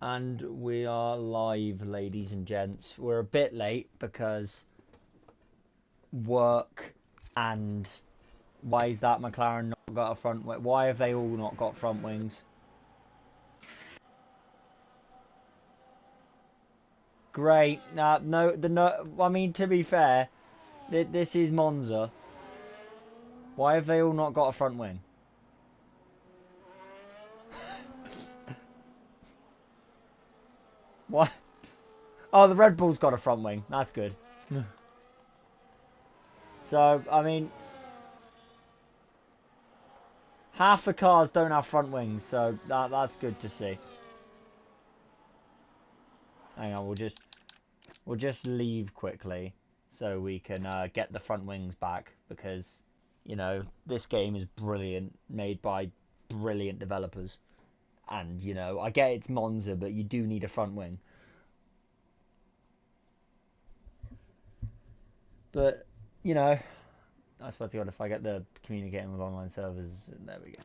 And we are live, ladies and gents. We're a bit late because work and why is that McLaren not got a front wing? Why have they all not got front wings? Great. No. I mean, to be fair, this is Monza. Why have they all not got a front wing? What? Oh, the Red Bull's got a front wing. That's good. So, I mean, half the cars don't have front wings, so that's good to see. Hang on, we'll just leave quickly so we can get the front wings back because, you know, this game is brilliant, made by brilliant developers. And, you know, I get it's Monza, but you do need a front wing. But, you know, I suppose God, if I get the communicating with online servers, there we go.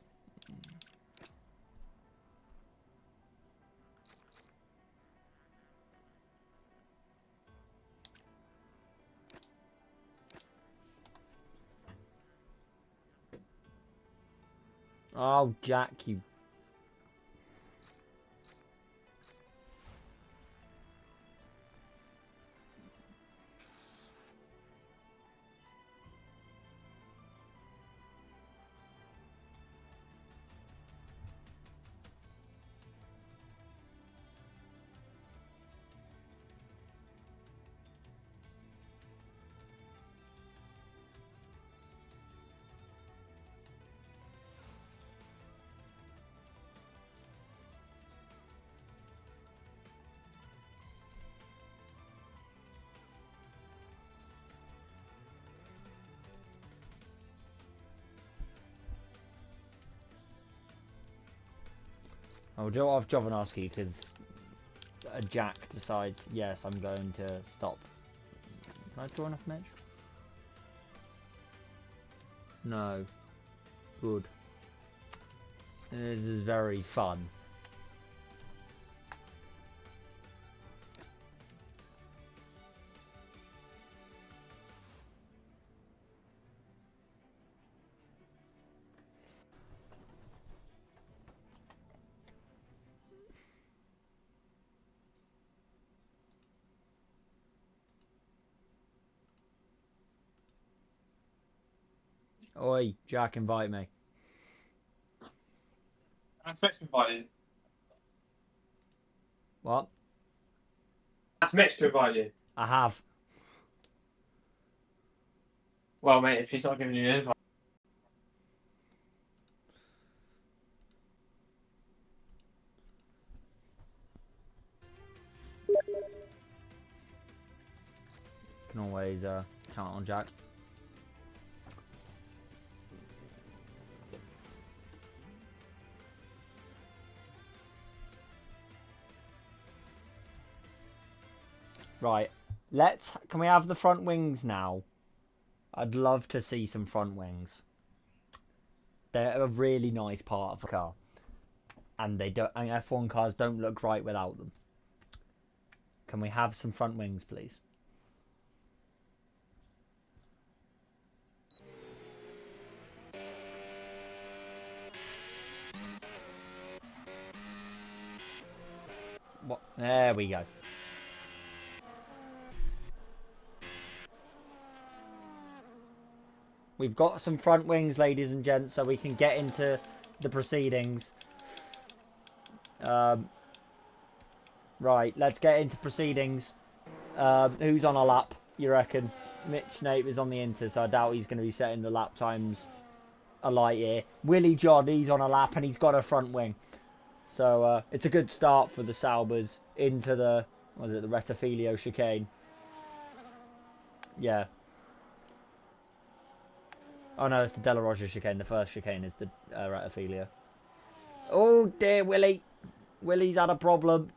Oh, Jack, you... Oh, Joe off Jovanovski because Jack decides, yes, I'm going to stop. Can I join off match? No. Good. This is very fun. Oi, Jack, invite me. I expect to invite you. What? I expect to invite you. I have. Well, mate, if he's not giving you an invite. Can always count on Jack. Right. Can we have the front wings now? I'd love to see some front wings. They're a really nice part of the car. And F1 cars don't look right without them. Can we have some front wings, please? What? There we go. We've got some front wings, ladies and gents, so we can get into the proceedings. Right, let's get into proceedings. Who's on a lap, you reckon? Mitch Snape is on the Inter, so I doubt he's going to be setting the lap times a light year. Willie John, he's on a lap and he's got a front wing. So it's a good start for the Saubers into the, the Retafilio chicane. Yeah. Oh no, it's the Della Roger chicane. The first chicane is the Retafilio. Oh dear, Willie. Willie's had a problem.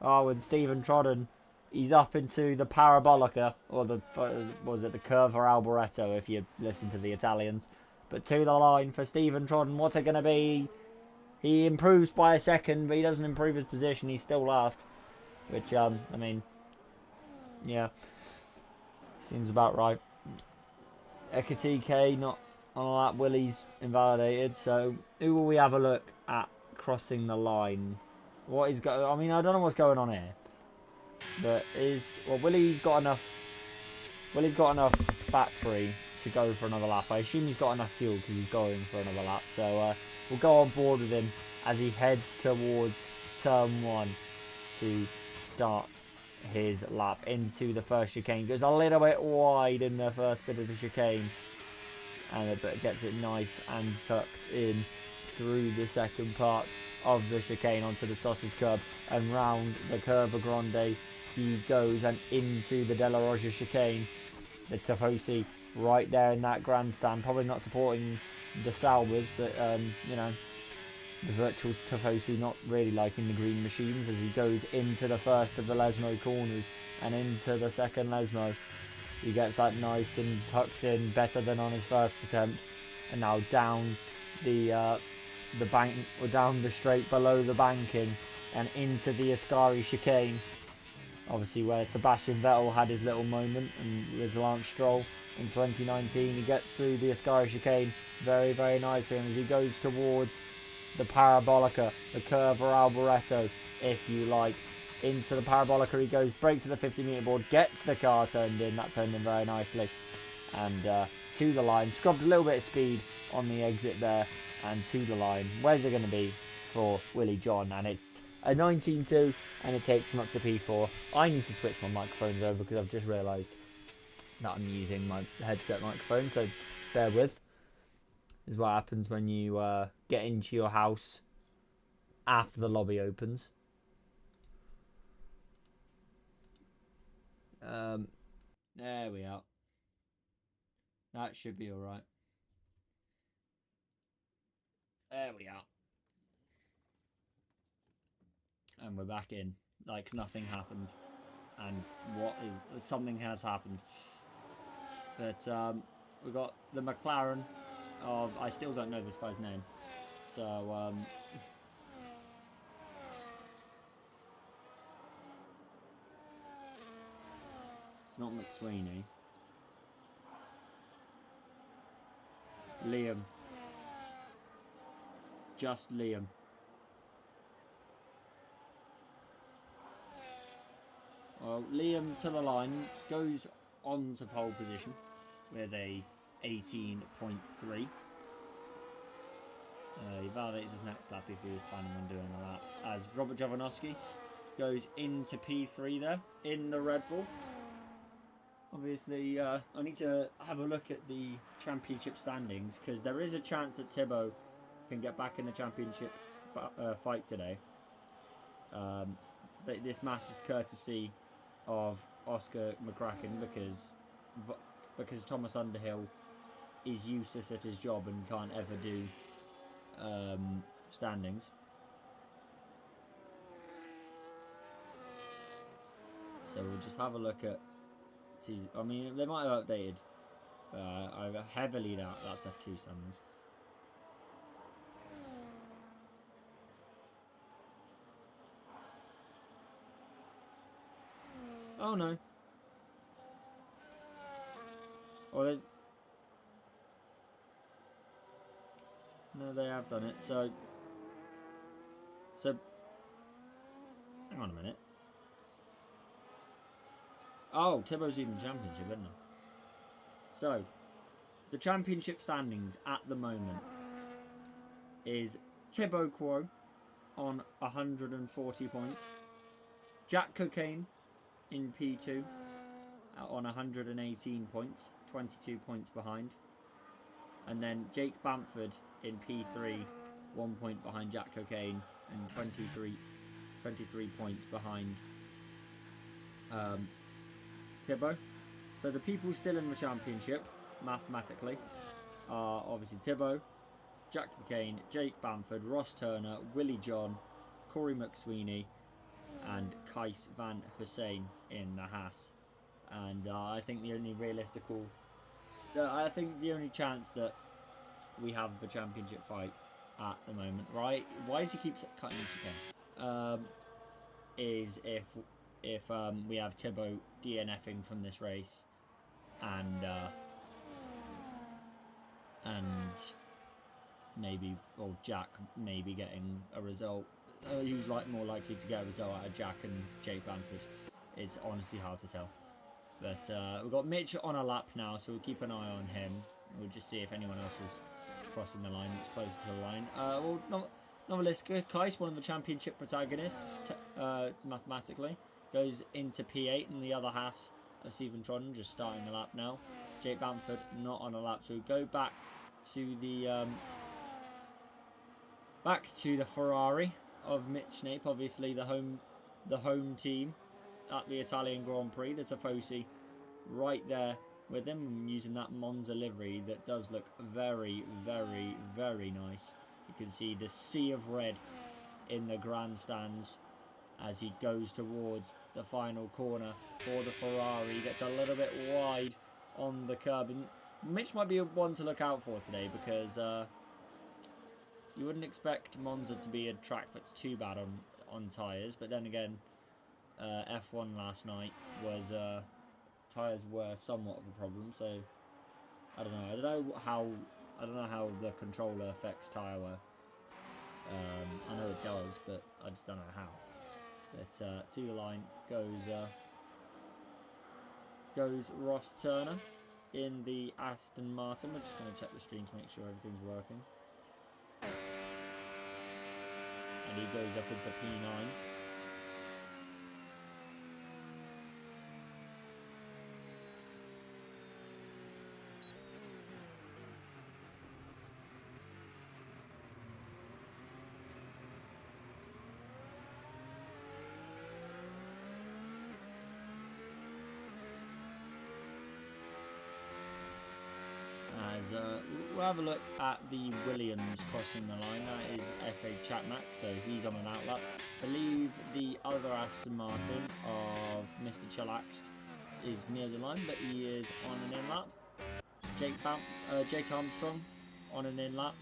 Oh, and Stephen Trodden, he's up into the Parabolica, or the, the Curva Alboreto, if you listen to the Italians. But to the line for Stephen Trodden. What's it going to be? He improves by a second, but he doesn't improve his position. He's still last. Which, I mean, yeah. Seems about right. Ekatike not on a lap. Willie's invalidated. So, who will we have a look at crossing the line? What is going? I mean, I don't know what's going on here. But Willie's got enough. Willie's got enough battery to go for another lap. I assume he's got enough fuel because he's going for another lap. So we'll go on board with him as he heads towards turn 1 to start his lap into the first chicane. Goes a little bit wide in the first bit of the chicane, but gets it nice and tucked in through the second part of the chicane onto the sausage curb and round the Curva Grande he goes and into the Della Roja chicane. The Tifosi right there in that grandstand, probably not supporting the Salvas, but you know, the virtual Tifosi not really liking the green machines as he goes into the first of the Lesmo corners and into the second Lesmo. He gets that nice and tucked in, better than on his first attempt, and now down the bank, or down the straight below the banking and into the Ascari chicane. Obviously where Sebastian Vettel had his little moment, and with Lance Stroll in 2019, he gets through the Ascari chicane very, very nicely, and as he goes towards the Parabolica, the Curva Alboreto, if you like, into the Parabolica he goes, breaks to the 50-metre board, gets the car turned in, that turned in very nicely, and to the line, scrubbed a little bit of speed on the exit there, and to the line. Where's it going to be for Willie John? And it's a 19.2, and it takes him up to P4. I need to switch my microphones over because I've just realised that I'm using my headset microphone, so bear with. This is what happens when you get into your house after the lobby opens. There we are. That should be alright. There we are. And we're back in, like nothing happened. And something has happened. But we've got the McLaren of, I still don't know this guy's name. So it's not McSweeney. Liam. Just Liam. Well, Liam to the line goes on to pole position with a 18.3. He validates his next lap if he was planning on doing a lap. As Robert Jovanovski goes into P3 there in the Red Bull. Obviously, I need to have a look at the championship standings because there is a chance that Thibaut can get back in the championship fight today. This match is courtesy of Oscar McCracken because Thomas Underhill is useless at his job and can't ever do standings. So we'll just have a look at. I mean, they might have updated, but I heavily doubt that's F2 standings. Oh no. Or no, they have done it. So hang on a minute. Oh, Thibaut's even championship, isn't it? So the championship standings at the moment is Thibaut Quo on 140 points, Jack Cocaine in P2 on 118 points, 22 points behind, and then Jake Bamford in P3, 1 point behind Jack Cocaine and 23 points behind Thibaut. So the people still in the championship mathematically are obviously Thibaut, Jack Cocaine, Jake Bamford, Ross Turner, Willie John, Corey McSweeney, and Kais Van Hussein in the Haas. And I think the only chance that we have the championship fight at the moment, right? Why does he keep cutting the chicane? Is if we have Thibaut DNFing from this race, and maybe, or Jack maybe getting a result. Who's more likely to get a result out of Jack and Jake Bamford? It's honestly hard to tell. But we've got Mitch on a lap now, so we'll keep an eye on him. We'll just see if anyone else is crossing the line that's closer to the line. Novaliska Kais, one of the championship protagonists, mathematically, goes into P8, and the other Haas of Stephen Trodden just starting the lap now. Jake Bamford not on a lap, so we go back to the Ferrari of Mitch Snape, obviously the home team at the Italian Grand Prix. The Tifosi right there with him, using that Monza livery that does look very, very, very nice. You can see the sea of red in the grandstands as he goes towards the final corner for the Ferrari. He gets a little bit wide on the curb, and Mitch might be one to look out for today, because you wouldn't expect Monza to be a track that's too bad on tyres, but then again, F1 last night was tyres were somewhat of a problem. So I don't know. I don't know how the controller affects tyre wear. I know it does, but I just don't know how. But to the line goes Ross Turner in the Aston Martin. We're just going to check the stream to make sure everything's working. And he goes up into P9. As we'll have a look at the Williams crossing the line. That is F.A. Chatmack, so he's on an outlap. I believe the other Aston Martin of Mr. Chillaxed is near the line, but he is on an in-lap. Jake Armstrong on an in-lap.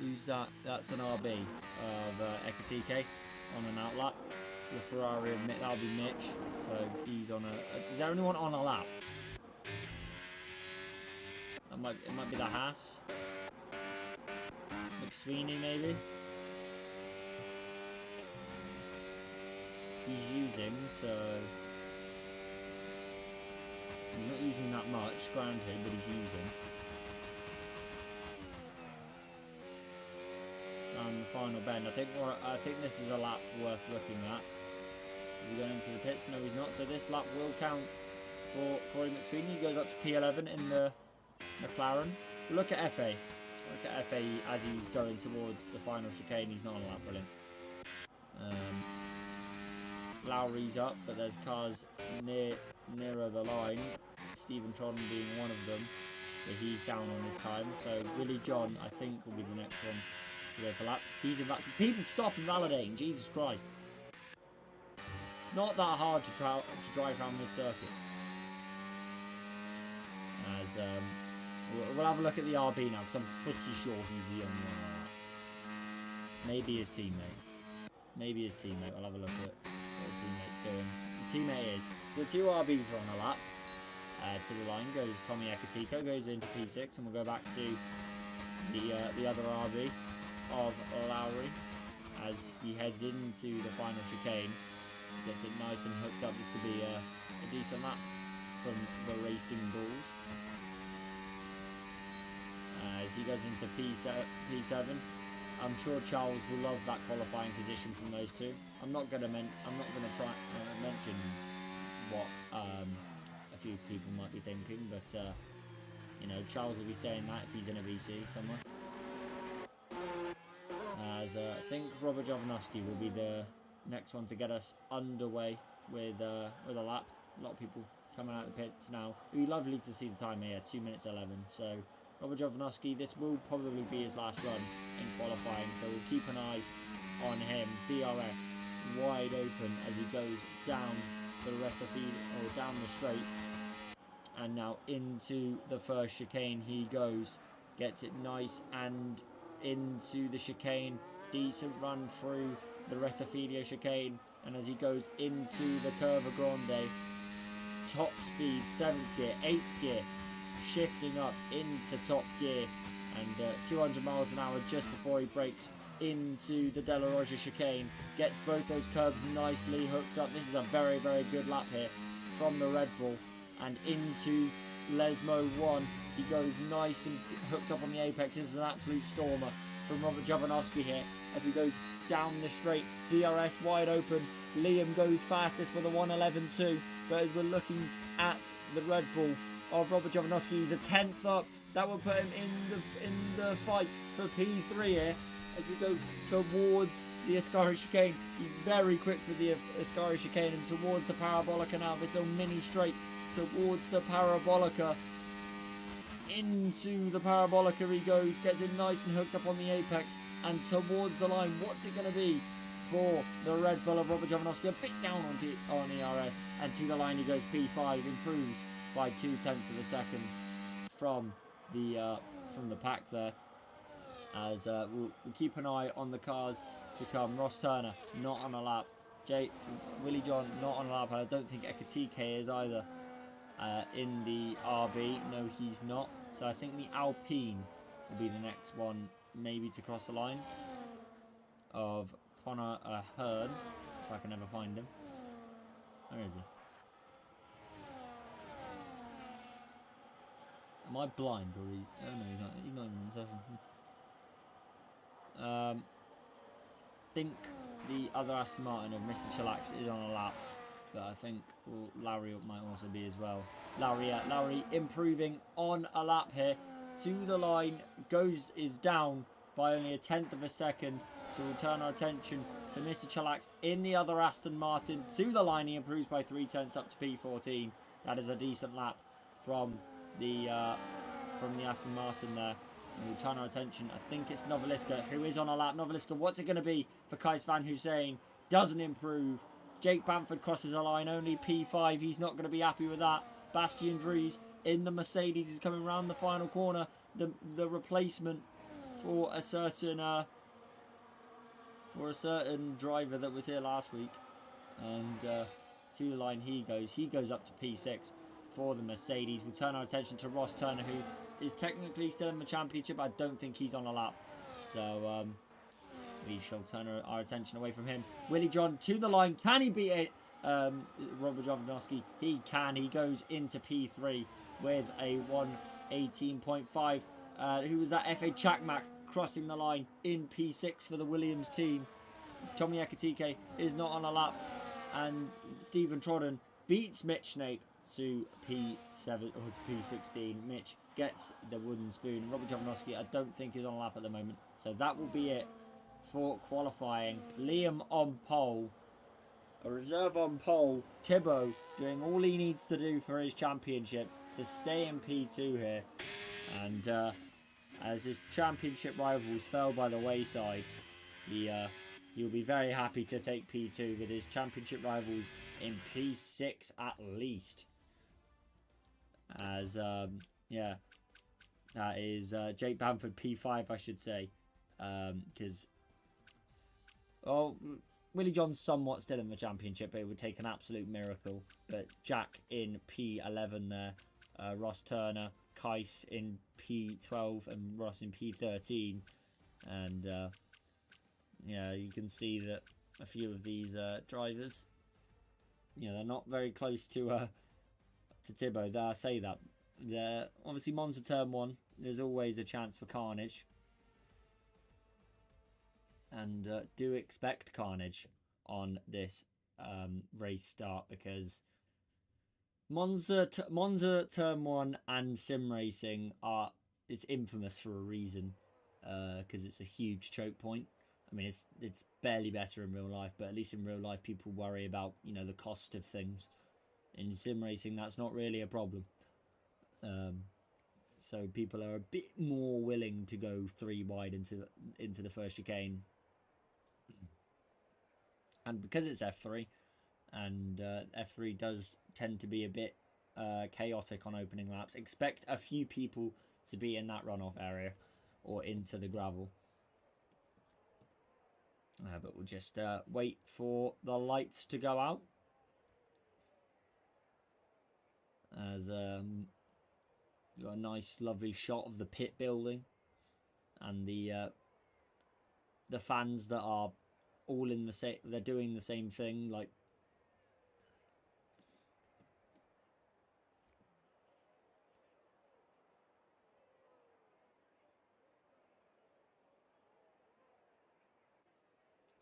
Who's that? That's an RB of Ekatike on an outlap. The Ferrari, that'll be Mitch, so he's on a... Is there anyone on a lap? It might be the Haas. McSweeney, maybe. He's using, so he's not using that much, granted, but he's using. And the final bend. I think this is a lap worth looking at. Is he going into the pits? No, he's not. So this lap will count for Corey McSweeney. He goes up to P11 in the McLaren. Look at FA. Look at FA as he's going towards the final chicane. He's not on a lap. Brilliant. Lowry's up, but there's cars nearer the line. Stephen Trodden being one of them. But he's down on his time. So Willie John, I think, will be the next one to go for lap. He's in fact, people stop and validating. Jesus Christ. It's not that hard to drive around this circuit. As we'll have a look at the RB now, because I'm pretty sure he's the only one on that. Maybe his teammate. Maybe his teammate. I'll have a look at what his teammate's doing. The teammate is. So the two RBs are on a lap. To the line goes Tommy Ekatiko, goes into P6, and we'll go back to the other RB of Lowry as he heads into the final chicane. Gets it nice and hooked up. This could be a decent lap from the Racing Bulls. As he goes into P7, I'm sure Charles will love that qualifying position from those two. I'm not going to try mention what a few people might be thinking, but you know, Charles will be saying that if he's in a VC somewhere. As I think Robert Jovanovski will be the next one to get us underway with a lap. A lot of people coming out of the pits now. It would be lovely to see the time here, 2 minutes 11. So Robert Jovanovski, this will probably be his last run in qualifying, so we'll keep an eye on him. DRS wide open as he goes down the Retterfield, or down the straight, and now into the first chicane he goes. gets it nice and into the chicane. Decent run through the Retafilia chicane, and as he goes into the Curva Grande, top speed, 7th gear, 8th gear, shifting up into top gear, and 200 miles an hour just before he brakes into the Della Roja chicane. Gets both those curbs nicely hooked up. This is a very, very good lap here from the Red Bull, and into Lesmo 1. He goes nice and hooked up on the apex. This is an absolute stormer from Robert Jovanovski here as he goes down the straight. DRS wide open. Liam goes fastest with a 1:11.2, but as we're looking at the Red Bull of Robert Jovanovski, he's a 10th up. That will put him in the fight for P3 here as we go towards the Ascari chicane. He's very quick for the Ascari chicane and towards the Parabolica now. This little mini straight towards the Parabolica. Into the Parabolica he goes, gets it nice and hooked up on the apex and towards the line. What's it going to be for the Red Bull of Robert Jovanovski? A bit down on ERS, and to the line he goes. P5 improves by 0.2 of a second from the pack there. As we'll keep an eye on the cars to come. Ross Turner not on a lap. Willie John not on a lap, and I don't think Ekatike is either. In the RB, no, he's not. So I think the Alpine will be the next one, maybe to cross the line, of Connor Hearn, if I can ever find him. Where is he? Am I blind or he? Oh no, he's not even in session. Think the other Aston Martin of Mr. Chillax is on a lap, but I think Larry might also be as well. Larry improving on a lap here to the line, is down by only 1/10 of a second. So we'll turn our attention to Mr. Chillax in the other Aston Martin. To the line, he improves by 0.3 up to P14. That is a decent lap from the Aston Martin there. And we'll turn our attention. I think it's Novaliska who is on a lap. Novaliska, what's it going to be for Kais Van Hussein? Doesn't improve. Jake Bamford crosses the line, only P5. He's not going to be happy with that. Bastian Vries in the Mercedes is coming round the final corner. The replacement for a certain driver that was here last week, and to the line he goes. He goes up to P6 for the Mercedes. We'll turn our attention to Ross Turner, who is technically still in the championship. I don't think he's on a lap, so we shall turn our attention away from him. Willie John to the line. Can he beat it? Robert Jovanovski. He can. He goes into P3 with a 1:18.5. Who was that? F.A. Chakmak crossing the line in P6 for the Williams team. Tommy Ekatike is not on a lap. And Stephen Trodden beats Mitch Snape to P7 or to P16. Mitch gets the wooden spoon. Robert Jovanovski, I don't think, is on a lap at the moment. So that will be it for qualifying. Liam on pole. A reserve on pole. Thibaut doing all he needs to do for his championship to stay in P2 here. And as his championship rivals fell by the wayside, he'll be very happy to take P2 with his championship rivals in P6 at least. As, yeah, that is Jake Bamford P5, I should say. Because, Willie John's somewhat still in the championship, but it would take an absolute miracle. But Jack in P11 there. Ross Turner, Kais in P12 and Ross in P13. And, yeah, you can see that a few of these drivers, they're not very close to Thibaut. I say that. Obviously, Monza Turn 1, there's always a chance for carnage. And do expect carnage on this race start, because Monza Turn 1 and sim racing it's infamous for a reason, because it's a huge choke point. I mean, it's barely better in real life, but at least in real life people worry about the cost of things. In sim racing, that's not really a problem. So people are a bit more willing to go 3 wide into the first chicane. And because it's F3, and F3 does tend to be a bit chaotic on opening laps, expect a few people to be in that runoff area or into the gravel. But we'll just wait for the lights to go out. As got a nice, lovely shot of the pit building and the fans that are all in the same. They're doing the same thing, like.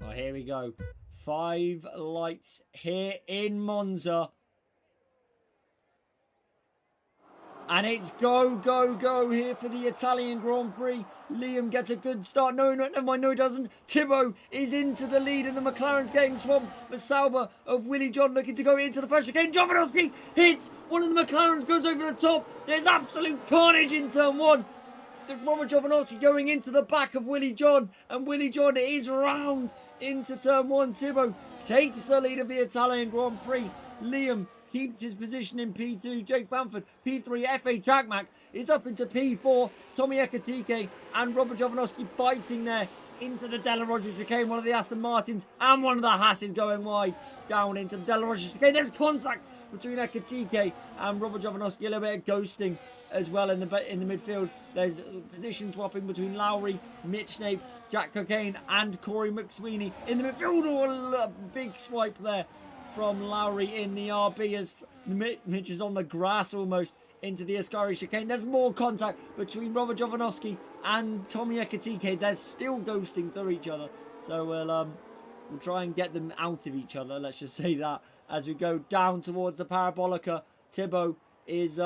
Oh, here we go. 5 lights here in Monza. And it's go, go, go here for the Italian Grand Prix. Liam gets a good start. No, never mind. No, he doesn't. Thibaut is into the lead and the McLaren's getting swamped. But Sauber of Willie John looking to go into the first chicane. Jovanovski hits. One of the McLarens goes over the top. There's absolute carnage in turn 1. Robert Jovanovski going into the back of Willie John. And Willie John is round into turn 1. Thibaut takes the lead of the Italian Grand Prix. Liam keeps his position in P2. Jake Bamford, P3. F.A. Chakmak is up into P4. Tommy Ekatike and Robert Jovanovski fighting there into the Della Roger chicane. One of the Aston Martins and one of the Haas going wide down into the Della Roger chicane. There's contact between Ekatike and Robert Jovanovski. A little bit of ghosting as well in the midfield. There's position swapping between Lowry, Mitch Snape, Jack Cockayne and Corey McSweeney in the midfield. Oh, a big swipe there from Lowry in the RB as Mitch is on the grass almost into the Ascari chicane. There's more contact between Robert Jovanovski and Tommy Ekatike. They're still ghosting through each other. So we'll try and get them out of each other. Let's just say that as we go down towards the Parabolica. Thibaut's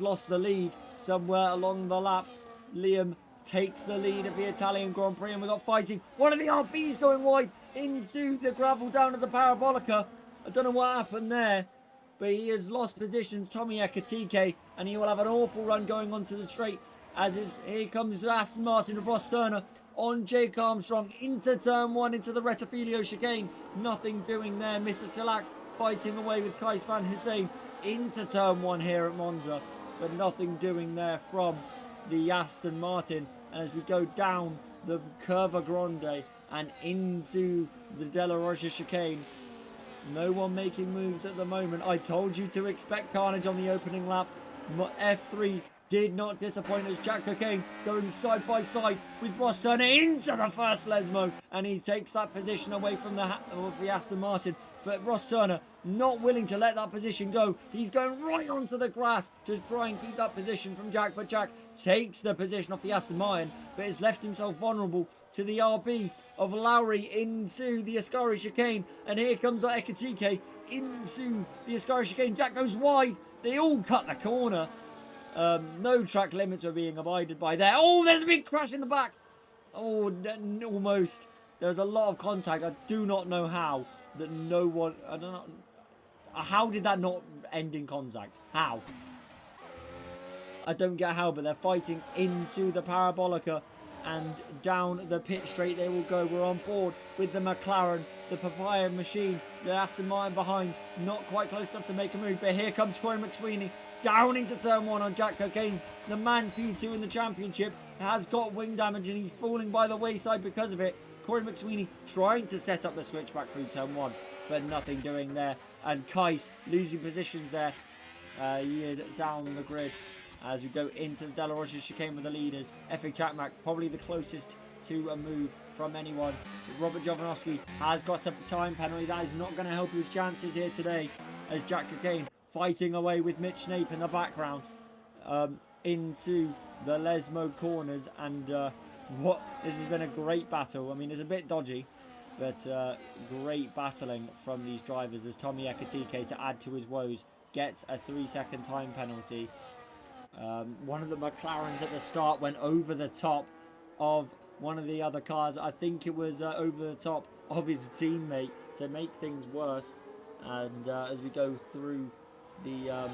lost the lead somewhere along the lap. Liam takes the lead of the Italian Grand Prix and we've got fighting. One of the RBs going wide into the gravel down at the Parabolica. I don't know what happened there, but he has lost positions, Tommy Ekatike, and he will have an awful run going onto the straight here comes Aston Martin of Ross Turner on Jake Armstrong into turn 1 into the Retafilio chicane. Nothing doing there. Mr. Chillax fighting away with Kais Van Hussein into turn 1 here at Monza, but nothing doing there from the Aston Martin. And as we go down the Curva Grande and into the Della Roger chicane, no one making moves at the moment. I told you to expect carnage on the opening lap. F3 did not disappoint us. Jack Cockayne going side by side with Ross Turner into the first Lesmo, and he takes that position away from the Aston Martin. But Ross Turner not willing to let that position go. He's going right onto the grass to try and keep that position from Jack. But Jack takes the position off the Aston Martin, but has left himself vulnerable to the RB of Lowry into the Ascari chicane. And here comes Ekatike into the Ascari chicane. Jack goes wide. They all cut the corner. No track limits were being abided by there. Oh, there's a big crash in the back. Oh, almost. There's a lot of contact. I do not know how. That no one... I don't know. How did that not end in contact? How? I don't get how, but they're fighting into the Parabolica and down the pit straight they will go. We're on board with the McLaren, the Papaya machine, the Aston Martin behind. Not quite close enough to make a move, but here comes Corey McSweeney down into turn 1 on Jack Cockayne. The man P2 in the championship has got wing damage and he's falling by the wayside because of it. Corey McSweeney trying to set up the switchback through turn 1, but nothing doing there. And Kais losing positions there. He is down the grid as we go into the Della Roger chicane with the leaders. F.A. Chakmak probably the closest to a move from anyone. Robert Jovanovski has got a time penalty. That is not going to help his chances here today, as Jack Cockayne fighting away with Mitch Snape in the background into the Lesmo corners. And this has been a great battle. I mean, it's a bit dodgy, but great battling from these drivers as Tommy Ekatike, to add to his woes, gets a 3-second time penalty. One of the McLarens at the start went over the top of one of the other cars. I think it was over the top of his teammate to make things worse. And as we go through the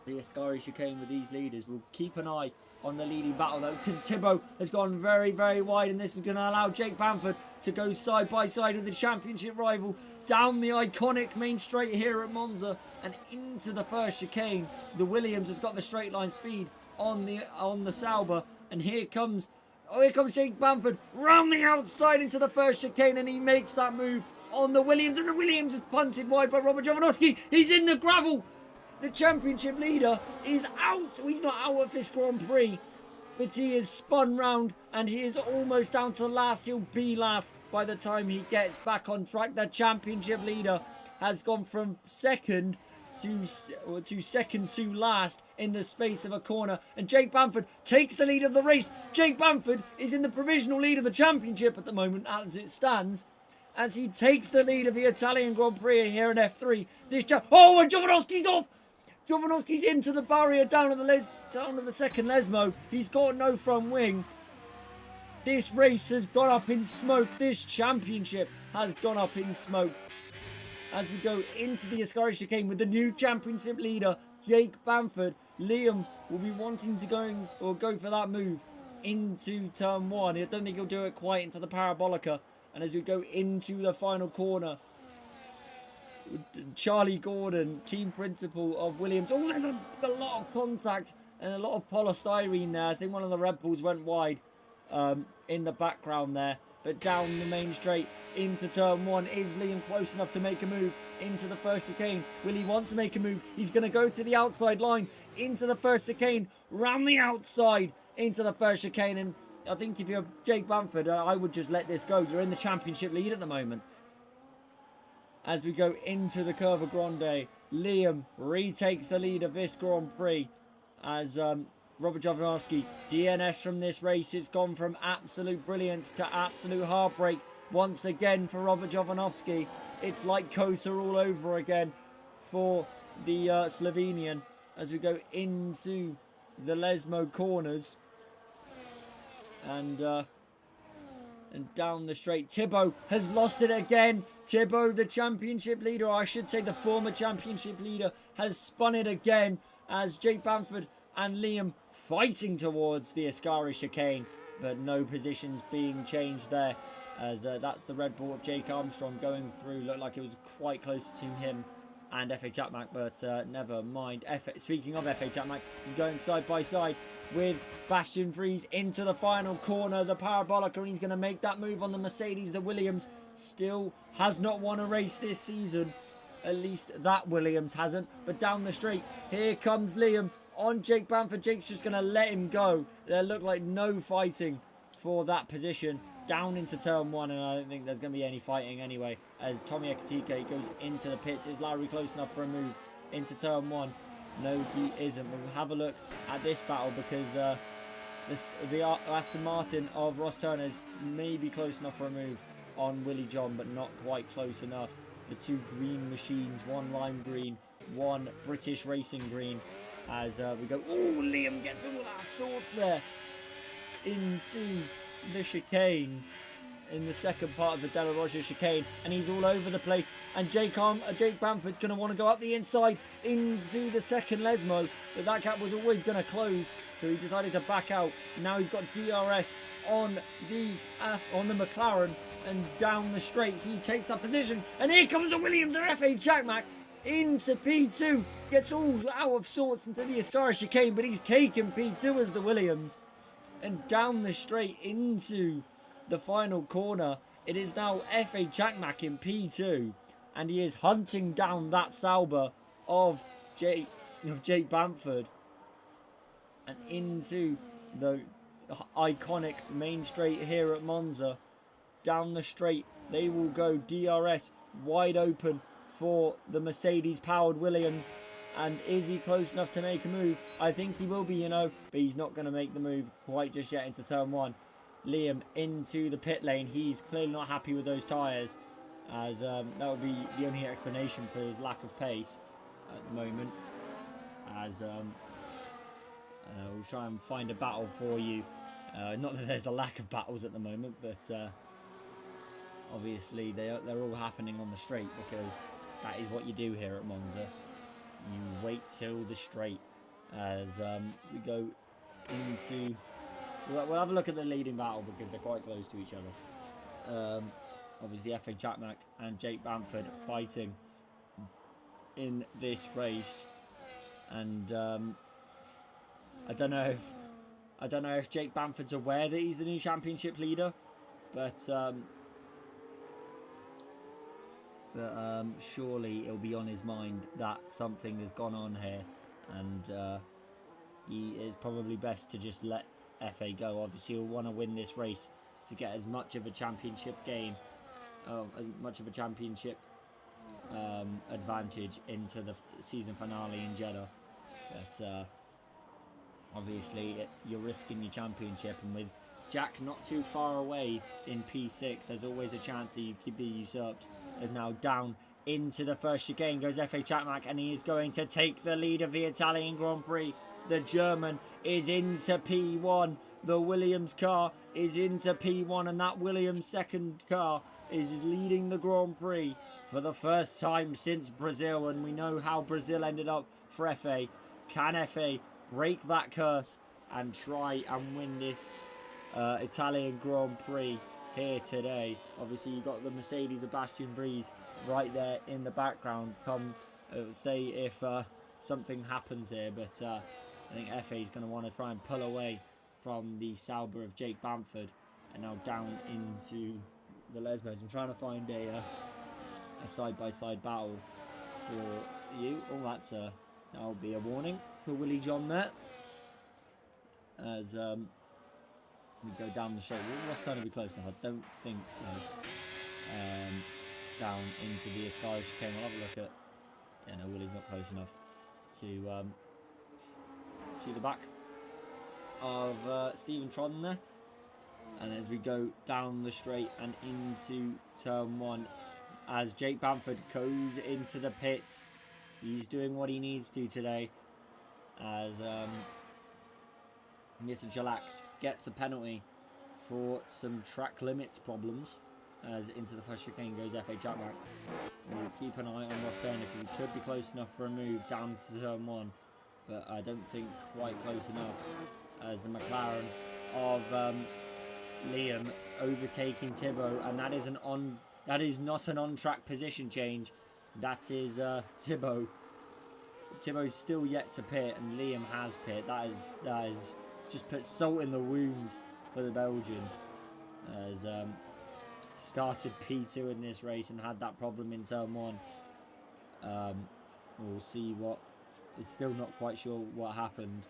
Ascari chicane with these leaders, we'll keep an eye on the leading battle though, because Thibaut has gone very, very wide, and this is going to allow Jake Bamford to go side by side with the championship rival down the iconic main straight here at Monza and into the first chicane. The Williams has got the straight line speed on the Sauber, and here comes Jake Bamford round the outside into the first chicane, and he makes that move on the Williams, and the Williams is punted wide by Robert Jovanovski. He's in the gravel. The championship leader is out. He's not out of this Grand Prix, but he is spun round and he is almost down to last. He'll be last by the time he gets back on track. The championship leader has gone from second to last in the space of a corner, and Jake Bamford takes the lead of the race. Jake Bamford is in the provisional lead of the championship at the moment as it stands, as he takes the lead of the Italian Grand Prix here in F3. And Jovanovski's off. Jovanovski's into the barrier down to the second Lesmo. He's got no front wing. This race has gone up in smoke. This championship has gone up in smoke. As we go into the Ascari chicane with the new championship leader, Jake Bamford. Liam will be wanting to go for that move into turn one. I don't think he'll do it quite into the Parabolica. And as we go into the final corner, Charlie Gordon, team principal of Williams. Oh, there's a lot of contact and a lot of polystyrene there. I think one of the Red Bulls went wide in the background there. But down the main straight into turn one. Is Liam close enough to make a move into the first chicane? Will he want to make a move? He's going to go to the outside line into the first chicane. Round the outside into the first chicane. And I think if you're Jake Bamford, I would just let this go. You're in the championship lead at the moment. As we go into the Curva Grande, Liam retakes the lead of this Grand Prix as Robert Jovanovski DNS from this race. It's gone from absolute brilliance to absolute heartbreak once again for Robert Jovanovski. It's like Kota all over again for the Slovenian as we go into the Lesmo corners and down the straight. Thibaut has lost it again. Thibaut, the championship leader, or I should say the former championship leader, has spun it again as Jake Bamford and Liam fighting towards the Ascari chicane, but no positions being changed there as that's the Red Bull of Jake Armstrong going through. Looked like it was quite close to him and F.A. Chapman, but never mind. Speaking of F.A. Chapman, he's going side by side with Bastian Fries into the final corner, the Parabolica, and he's going to make that move on the Mercedes. The Williams still has not won a race this season. At least that Williams hasn't. But down the straight, here comes Liam on Jake Bamford. Jake's just going to let him go. There looked like no fighting for that position. Down into turn one, and I don't think there's going to be any fighting anyway. As Tommy Ekatike goes into the pits. Is Lowry close enough for a move into turn one? No, he isn't. But we'll have a look at this battle because the Aston Martin of Ross Turner's may be close enough for a move on Willie John, but not quite close enough. The two green machines, one lime green, one British racing green. As we go, oh, Liam gets all our sorts there into the chicane in the second part of the Della Roja chicane, and he's all over the place. And Jake Bamford's going to want to go up the inside into the second Lesmo, but that gap was always going to close, so he decided to back out. Now he's got DRS on the McLaren, and down the straight he takes up position, and here comes the Williams and F.A. Chapman into P2, gets all out of sorts into the Ascari chicane, but he's taken P2 as the Williams. And down the straight into the final corner, it is now F.A. Chakmak in P2, and he is hunting down that Sauber of Jake Bamford and into the iconic main straight here at Monza. Down the straight, they will go DRS wide open for the Mercedes powered Williams. And is he close enough to make a move? I think he will be, but he's not going to make the move quite just yet into turn one. Liam into the pit lane. He's clearly not happy with those tyres, as that would be the only explanation for his lack of pace at the moment. As we'll try and find a battle for you. Not that there's a lack of battles at the moment, but obviously they're all happening on the straight, because that is what you do here at Monza. You wait till the straight as we go into... We'll have a look at the leading battle because they're quite close to each other. Obviously, F.A. Chapman and Jake Bamford fighting in this race. And I don't know if Jake Bamford's aware that he's the new championship leader, but surely it'll be on his mind that something has gone on here, and he is probably best to just let FA go. Obviously, he'll want to win this race to get as much of a championship game, as much of a championship advantage into the season finale in Jeddah. But obviously, you're risking your championship, and with Jack not too far away in P6, there's always a chance that you could be usurped. Is now down into the first chicane goes F.A. Chapmak, and he is going to take the lead of the Italian Grand Prix. The German is into P1. The Williams car is into P1, and that Williams second car is leading the Grand Prix for the first time since Brazil, and we know how Brazil ended up for FA. Can FA break that curse and try and win this Italian Grand Prix here today? Obviously, you got the Mercedes of Bastian Breeze right there in the background. Come say if something happens here, but I think FA is going to want to try and pull away from the Sauber of Jake Bamford, and now down into the Lesmos. I'm trying to find a side-by-side battle for you. Oh, that'll be a warning for Willie John there, as we go down the straight. Will Ross Turner be close enough? I don't think so. Down into the Ascari chicane. We'll have a look at. Yeah, no, Willie's not close enough to see the back of Stephen Trodden there. And as we go down the straight and into turn one, as Jake Bamford goes into the pits, he's doing what he needs to today, as Mr. Chillax gets a penalty for some track limits problems, as into the first chicane goes F.A. Chapman. We'll keep an eye on Ross Turner, because he could be close enough for a move down to turn one, but I don't think quite close enough, as the McLaren of Liam overtaking Thibaut, and that is not an on-track position change. That is Thibaut. Thibaut's still yet to pit, and Liam has pit. That is just put salt in the wounds for the Belgian, as started P2 in this race and had that problem in turn one. We'll see what. It's still not quite sure what happened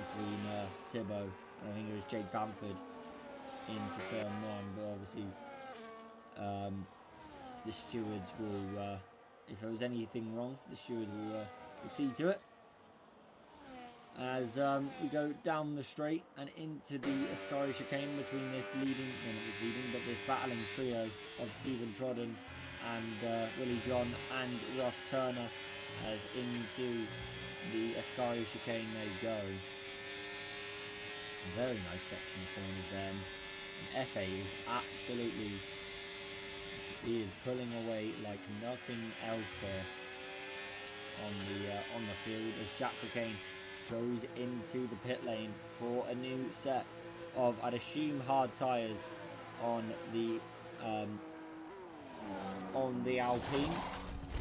between Thibaut and I think it was Jake Bamford into turn one, but obviously the stewards will, if there was anything wrong, the stewards will see to it. As we go down the straight and into the Ascari chicane between this this battling trio of Stephen Trodden and Willie John and Ross Turner, as into the Ascari chicane they go. A very nice section of corners there. And FA is absolutely, he is pulling away like nothing else here on the field, as Jack Cocaine goes into the pit lane for a new set of, I'd assume, hard tyres on the Alpine,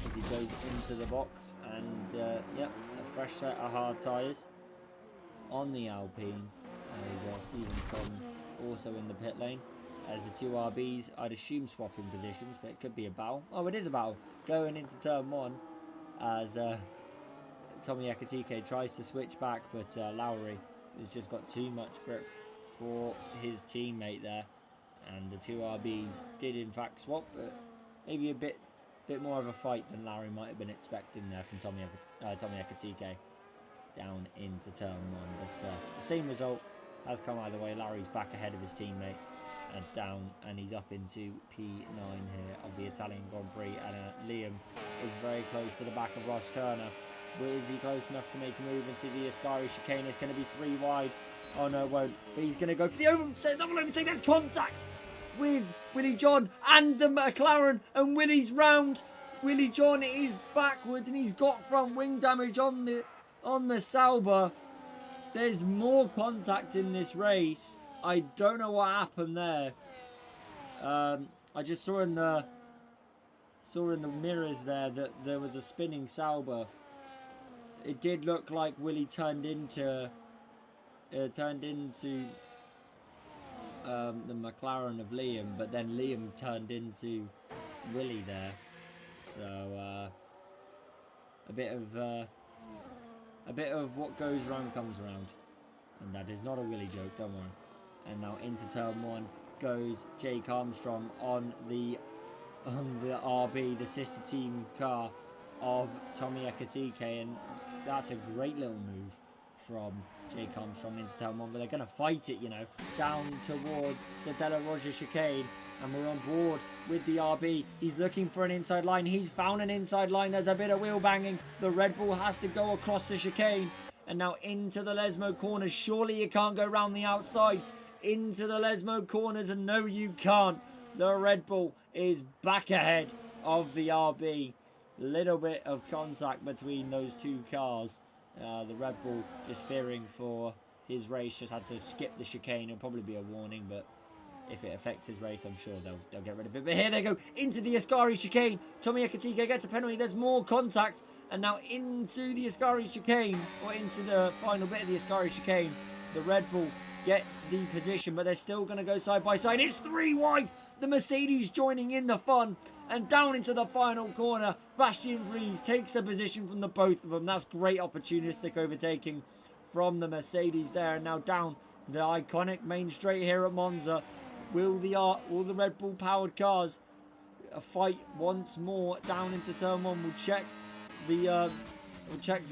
as he goes into the box, and yep, a fresh set of hard tyres on the Alpine, as Stephen Tron also in the pit lane, as the two RBs, I'd assume, swapping positions, but it could be a battle. Oh, it is a battle going into turn one, as Tommy Ekatike tries to switch back, but Lowry has just got too much grip for his teammate there, and the two RBs did in fact swap, but maybe a bit more of a fight than Lowry might have been expecting there from Tommy Ekatike down into turn one. But the same result has come either way. Lowry's back ahead of his teammate and down, and he's up into P9 here of the Italian Grand Prix, and Liam is very close to the back of Ross Turner. Is he close enough to make a move into the Ascari chicane? It's going to be 3 wide. Oh no, it won't. But he's going to go for the double overtake. That's contact with Willie John and the McLaren, and Willie's round. Willie John is backwards, and he's got front wing damage on the Sauber. There's more contact in this race. I don't know what happened there. I just saw in the mirrors there that there was a spinning Sauber it did look like Willie turned into the McLaren of Liam, but then Liam turned into Willie there. So a bit of what goes round comes around, and that is not a Willie joke, don't worry. And now into turn 1 goes Jake Armstrong on the RB, the sister team car of Tommy Ekatike, and that's a great little move from Jake Armstrong into turn 1, but they're going to fight it, down towards the Della Roger chicane, and we're on board with the RB. He's looking for an inside line. He's found an inside line. There's a bit of wheel banging. The Red Bull has to go across the chicane, and now into the Lesmo corners. Surely you can't go round the outside. Into the Lesmo corners, and no, you can't. The Red Bull is back ahead of the RB. Little bit of contact between those two cars. The Red Bull, just fearing for his race, just had to skip the chicane. It'll probably be a warning, but if it affects his race, I'm sure they'll get rid of it. But here they go into the Ascari chicane. Tommy Ekatike gets a penalty. There's more contact, and now into the Ascari chicane, or into the final bit of the Ascari chicane. The Red Bull gets the position, but they're still going to go side by side. It's 3 wide. The Mercedes joining in the fun, and down into the final corner, Bastian Vries takes the position from the both of them. That's great opportunistic overtaking from the Mercedes there, and now down the iconic main straight here at Monza. Will the Red Bull powered cars fight once more down into turn 1? We'll check the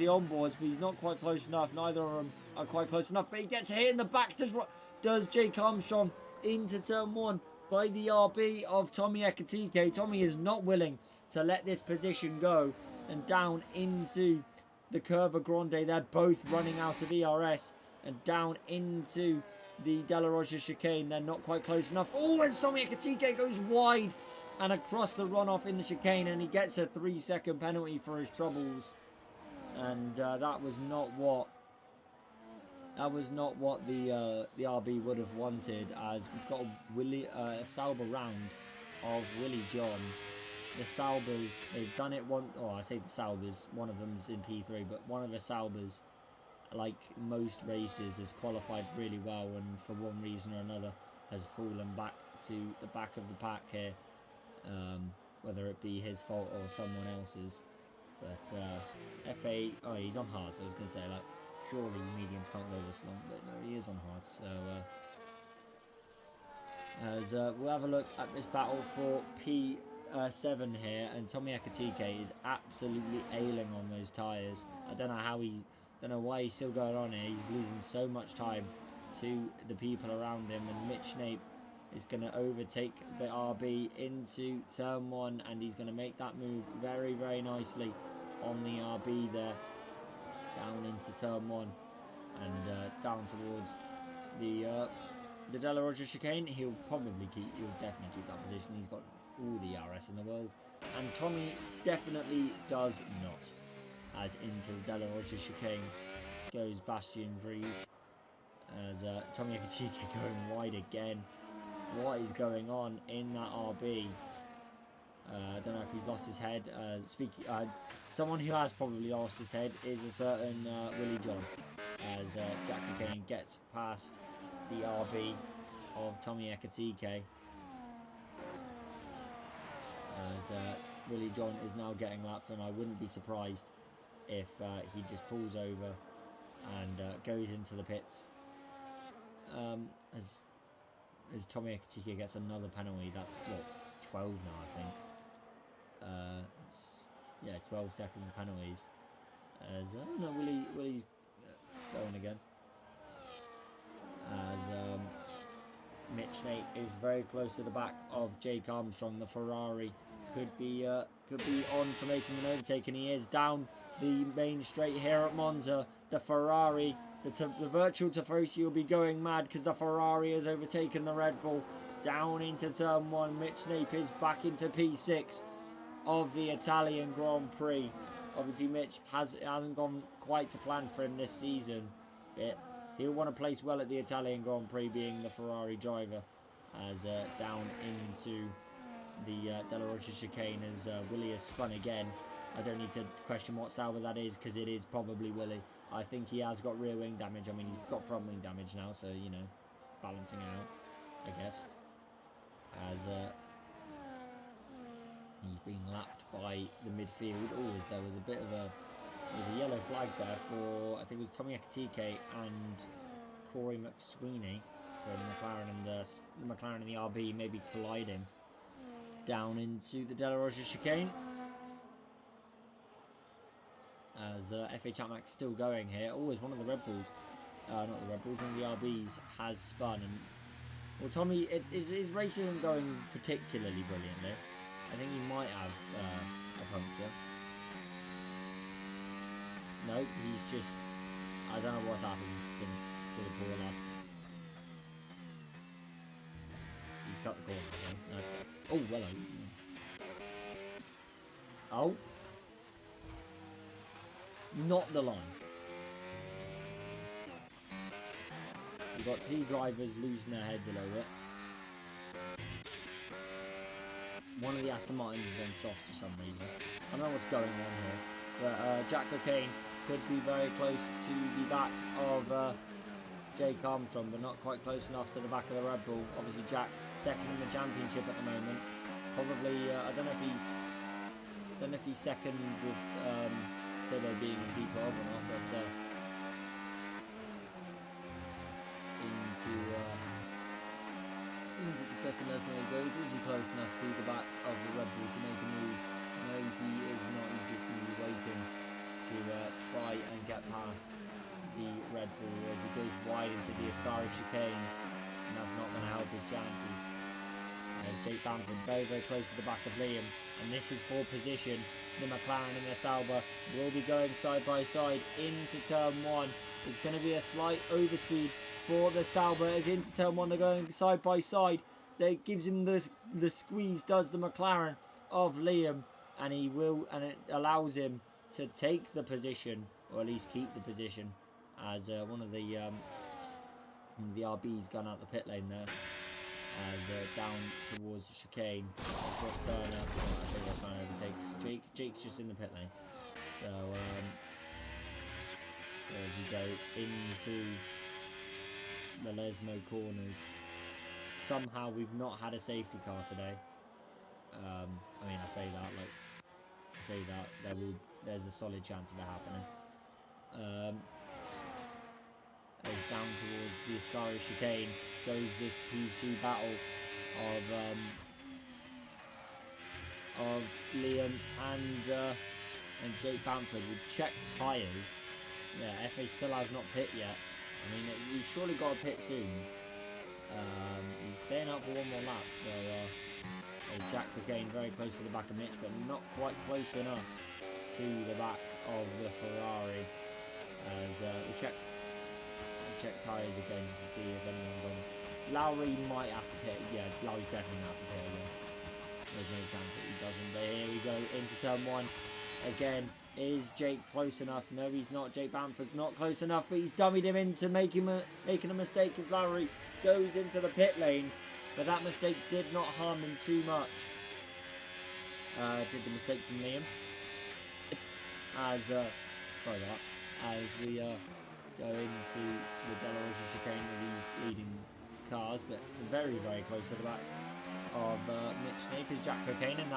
onboards, but he's not quite close enough. Neither of them are quite close enough, but he gets hit in the back. Does Jake Armstrong into turn 1 by the RB of Tommy Ekatike. Tommy is not willing to let this position go, and down into the Curva Grande. They're both running out of ERS, and down into the Della Roger chicane. They're not quite close enough. Oh, and Tommy Ekatike goes wide and across the runoff in the chicane, and he gets a 3-second penalty for his troubles. And that was not what the RB would have wanted, as we've got a Sauber round of Willie John. The Saubers, they've done it I say the Saubers, one of them's in P3, but one of the Saubers, like most races, has qualified really well, and for one reason or another has fallen back to the back of the pack here, whether it be his fault or someone else's. But FA, he's on hard, so I was going to say, like, surely mediums can't go this long, but no, he is on hard. So we'll have a look at this battle for P7 here, and Tommy Ekatike is absolutely ailing on those tyres. I don't know why he's still going on here. He's losing so much time to the people around him, and Mitch Snape is going to overtake the RB into turn 1, and he's going to make that move very, very nicely on the RB there, down into turn 1, and down towards the Della Roger chicane. He'll definitely keep that position. He's got all the RS in the world, and Tommy definitely does not. As into the Della Roger chicane goes Bastian Vries, as Tommy Ekatike going wide again. What is going on in that RB? I don't know if he's lost his head. Someone who has probably lost his head is a certain Willie John, as Jack Cocaine gets past the RB of Tommy Ekatike, as Willie John is now getting lapped, and I wouldn't be surprised if he just pulls over and goes into the pits, as Tommy Ekatike gets another penalty. That's what, it's 12 now, I think. 12 seconds of penalties. As Willie's going again. As Mitch Nate is very close to the back of Jake Armstrong. The Ferrari could be on for making an overtake, and he is down the main straight here at Monza. The Ferrari, the virtual Tifosi will be going mad, because the Ferrari has overtaken the Red Bull. Down into turn 1, Mitch Snape is back into P6 of the Italian Grand Prix. Obviously, Mitch hasn't gone quite to plan for him this season, but he'll want to place well at the Italian Grand Prix, being the Ferrari driver. As down into the Della Rocha chicane, as Willie has spun again, I don't need to question what Sauber that is, because it is probably Willie. I think he has got rear wing damage. I mean, he's got front wing damage now, so, you know, balancing out, I guess. As he's being lapped by the midfield. Oh, there was a bit of a... There was a yellow flag there for, I think it was Tommy Ekatike and Corey McSweeney. So the McLaren and the RB maybe colliding down into the De La Rocha chicane. As FA Champ Max still going here. Oh, it's one of the Red Bulls. Not the Red Bulls, one of the RBs has spun. And, well, Tommy, his race isn't going particularly brilliantly. I think he might have a puncture. No, he's just... I don't know what's happened to the poor lad. He's cut the corner, I think. No. Oh, hello. Oh. Not the line. We've got P drivers losing their heads a little bit. One of the Aston Martins is on soft for some reason. I don't know what's going on here. But Jack Cocaine could be very close to the back of Jake Armstrong, but not quite close enough to the back of the Red Bull. Obviously Jack second in the championship at the moment. Probably I don't know if he's second with Turbo being in P12 or not, but into the second Lesmo goes. Is he close enough to the back of the Red Bull to make a move? No, he is not. He's just going to be waiting to try and get past the Red Bull as he goes wide into the Ascari chicane, and that's not going to help his chances. There's Jake Bamford very, very close to the back of Liam, and this is for position. The McLaren and the Sauber will be going side by side into turn one. It's going to be a slight overspeed for the Sauber as into turn one. They're going side by side. That gives him the squeeze, does the McLaren of Liam, and it allows him to take the position, or at least keep the position, as one of the RBs gone out the pit lane there, as down towards the chicane. Ross Turner, I say Ross Turner overtakes Jake. Jake's just in the pit lane, so as we go into the Lesmo corners, somehow we've not had a safety car today. I mean, I say that there's a solid chance of it happening. As down towards the Ascari chicane goes this P2 battle of Liam and Jake Bamford with checked tyres. Yeah, FA still has not pit yet. I mean, he's surely got to pit soon. He's staying up for one more lap, so Jack Cocaine very close to the back of Mitch, but not quite close enough to the back of the Ferrari. As we check tyres again just to see if anyone's on. Lowry might have to pit. Yeah, Lowry's definitely going to have to pit again. There's no chance that he doesn't. But here we go into turn one. Again, is Jake close enough? No, he's not. Jake Bamford not close enough, but he's dummied him into making a mistake as Lowry goes into the pit lane. But that mistake did not harm him too much. Did the mistake from Liam. As we go into the De La Rocha chicane with these leading cars, but very, very close to the back of Mitch Nape is Jack Cocaine, and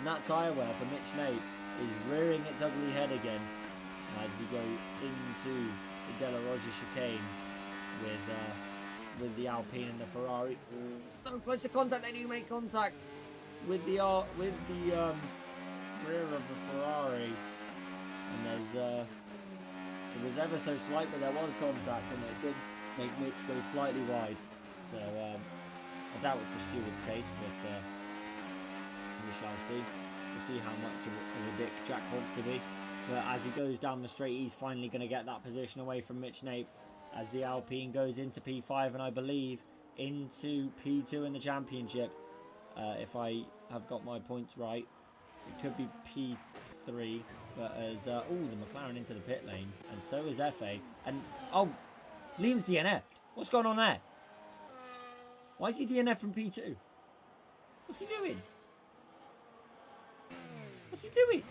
that tyre wear for Mitch Nape is rearing its ugly head again as we go into the De La Rocha chicane with the Alpine and the Ferrari. Ooh, so close to contact, they do make contact with the rear of the Ferrari, and it was ever so slight, but there was contact, and it did make Mitch go slightly wide. So I doubt it's a steward's case, but we shall see. We'll see how much of a dick Jack wants to be. But as he goes down the straight, he's finally going to get that position away from Mitch Nape as the Alpine goes into P5 and I believe into P2 in the championship. If I have got my points right, it could be P3, but as the McLaren into the pit lane, and so is FA, and Liam's DNF'd. What's going on there? Why is he DNF from P2? What's he doing? What's he doing?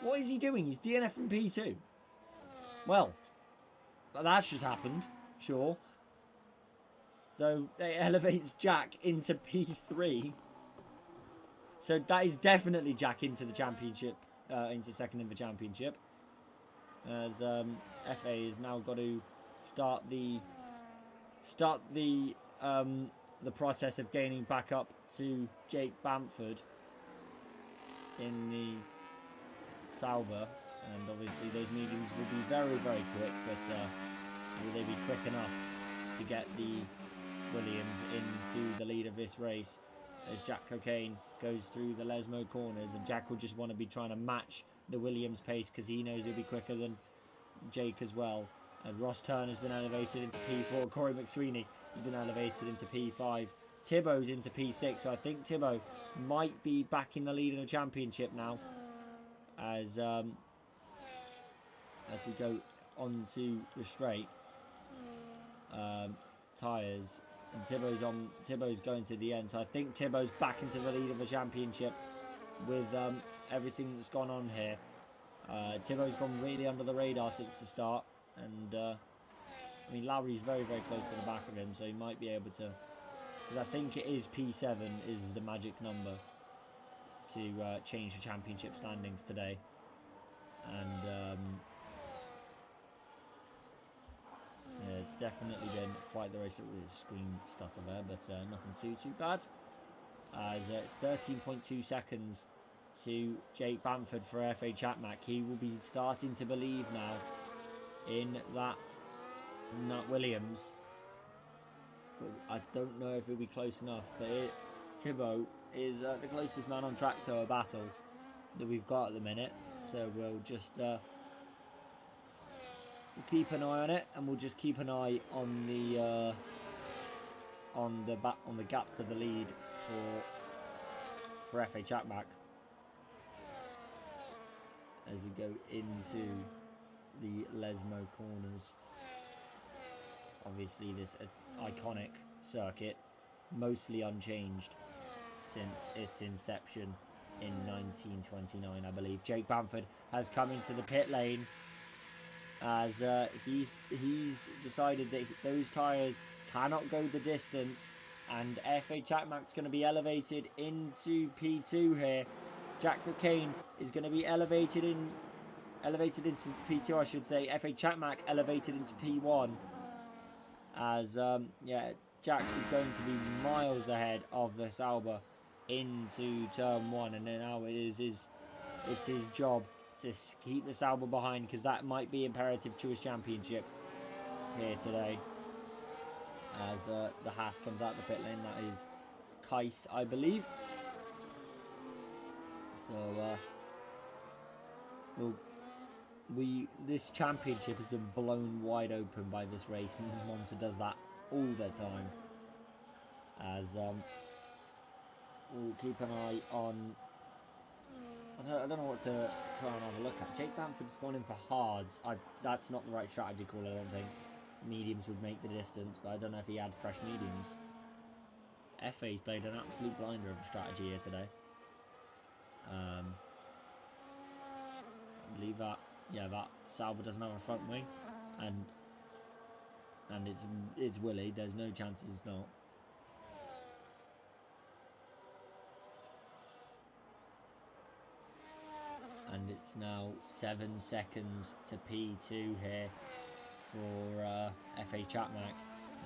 What is he doing? He's DNF from P2. Well, that's just happened. Sure. So, it elevates Jack into P3. So, that is definitely Jack into the championship. Into second in the championship. As FA has now got to start the process of gaining back up to Jake Bamford in the Sauber, and obviously those mediums will be very, very quick, but will they be quick enough to get the Williams into the lead of this race as Jack Cocaine goes through the Lesmo corners, and Jack will just want to be trying to match the Williams pace because he knows he'll be quicker than Jake as well. And Ross Turner's been elevated into P4. Corey McSweeney has been elevated into P5. Thibaut's into P6. So I think Thibaut might be back in the lead of the championship now. As we go onto the straight tyres. And Thibaut's going to the end. So I think Thibaut's back into the lead of the championship with everything that's gone on here. Thibaut's gone really under the radar since the start. And, I mean, Lowry's very, very close to the back of him, so he might be able to... Because I think it is P7 is the magic number to change the championship standings today. And, yeah, it's definitely been quite the race with the screen stutter there, but nothing too bad. As it's 13.2 seconds to Jake Bamford for FA Chatmac. He will be starting to believe now in that Williams. But I don't know if it'll be close enough. But Thibaut is the closest man on track to a battle that we've got at the minute. So we'll just we'll keep an eye on it, and we'll just keep an eye on the gap to the lead for FA Chatmac as we go into the Lesmo corners. Obviously this iconic circuit, mostly unchanged since its inception in 1929, I believe. Jake Bamford has come into the pit lane as he's decided that those tyres cannot go the distance, and FA Chatmac's going to be elevated into P2 here. Jack Cocaine is going to be elevated into P2, I should say. FA Chatmac elevated into P1. As, yeah, Jack is going to be miles ahead of the Sauber into turn 1. And then now it's his job to keep the Sauber behind, because that might be imperative to his championship here today. As the Haas comes out the pit lane, that is Kais, I believe. So, this championship has been blown wide open by this race, and Monza does that all the time. As we'll keep an eye on. I don't know what to try and have a look at. Jake Bamford's gone in for hards. That's not the right strategy call, I don't think. Mediums would make the distance, but I don't know if he had fresh mediums. FA's played an absolute blinder of a strategy here today. I believe that, yeah, that Sauber doesn't have a front wing, and it's Willie. There's no chances it's not. And it's now 7 seconds to P2 here for FA Chatmac.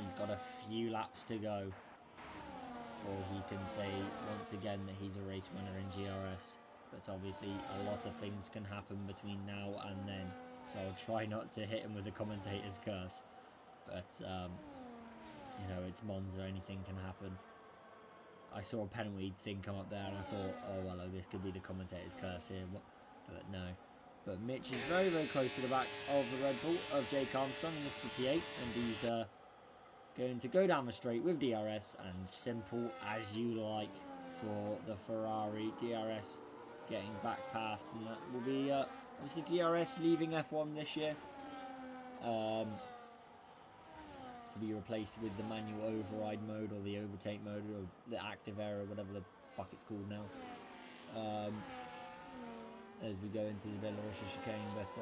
He's got a few laps to go before he can say once again that he's a race winner in GRS. But obviously a lot of things can happen between now and then, so I'll try not to hit him with the commentator's curse. But you know, it's Monza, anything can happen. I saw a penalty thing come up there and I thought, oh well, this could be the commentator's curse here, but no. But Mitch is very, very close to the back of the Red Bull of Jake Armstrong in this for P8, and he's going to go down the straight with DRS, and simple as you like for the Ferrari. DRS getting back past, and that will be obviously DRS leaving F1 this year to to be replaced with the manual override mode or the overtake mode or the active error, whatever the fuck it's called now. As we go into the De La Rocha chicane, but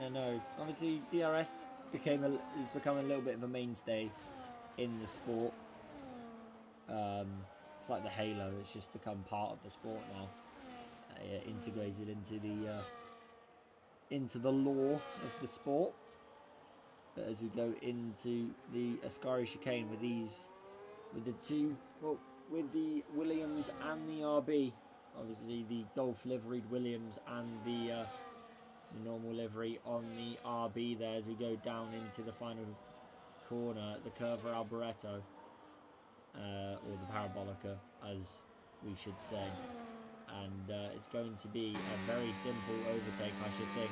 yeah, no. Obviously, DRS has become a little bit of a mainstay in the sport. It's like the Halo; it's just become part of the sport now, integrated into the law of the sport. But as we go into the Ascari chicane with the Williams and the RB, obviously the Golf liveried Williams and the normal livery on the RB there, as we go down into the final corner, the Curva Alboreto, or the Parabolica as we should say, and it's going to be a very simple overtake, I should think,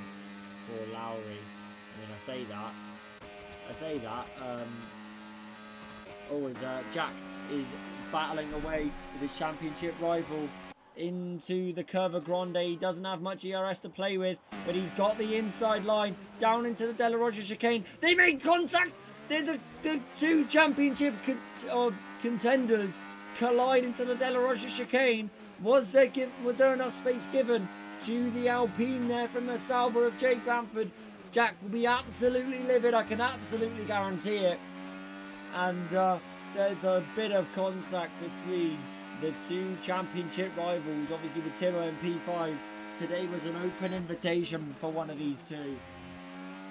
for Lowry. I mean, I say that Jack is battling away with his championship rival into the Curva Grande. He doesn't have much ERS to play with, but he's got the inside line down into the De La Rocha chicane. They made contact. There's the two championship contenders collide into the De La Rocha chicane. Was there enough space given to the Alpine there from the Sauber of Jake Bamford? Jack will be absolutely livid, I can absolutely guarantee it. And there's a bit of contact between the two championship rivals, obviously with Timo and P5. Today was an open invitation for one of these two.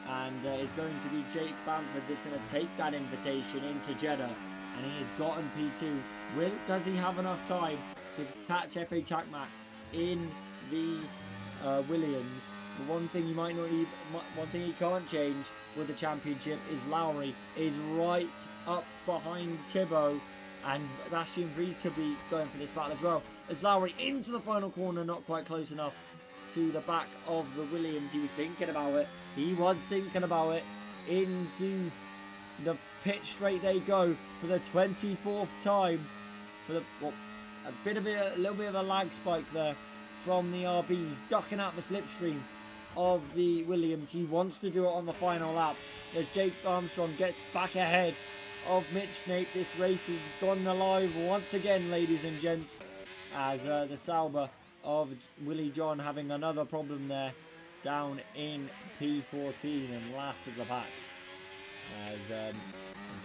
And it's going to be Jake Bamford that's going to take that invitation into Jeddah. And he has gotten P2. Does he have enough time to catch FA Chakmak in the Williams? The one thing one thing he can't change with the championship is Lowry is right up behind Thibaut, and Bastien Vries could be going for this battle as well. As Lowry into the final corner, not quite close enough to the back of the Williams. He was thinking about it. Into the pit straight they go for the 24th time. For the a little bit of a lag spike there from the RB. He's ducking out the slipstream of the Williams. He wants to do it on the final lap as Jake Armstrong gets back ahead of Mitch Snape. This race has gone alive once again, ladies and gents, as the Sauber of Willie John having another problem there down in P14 and last of the pack, as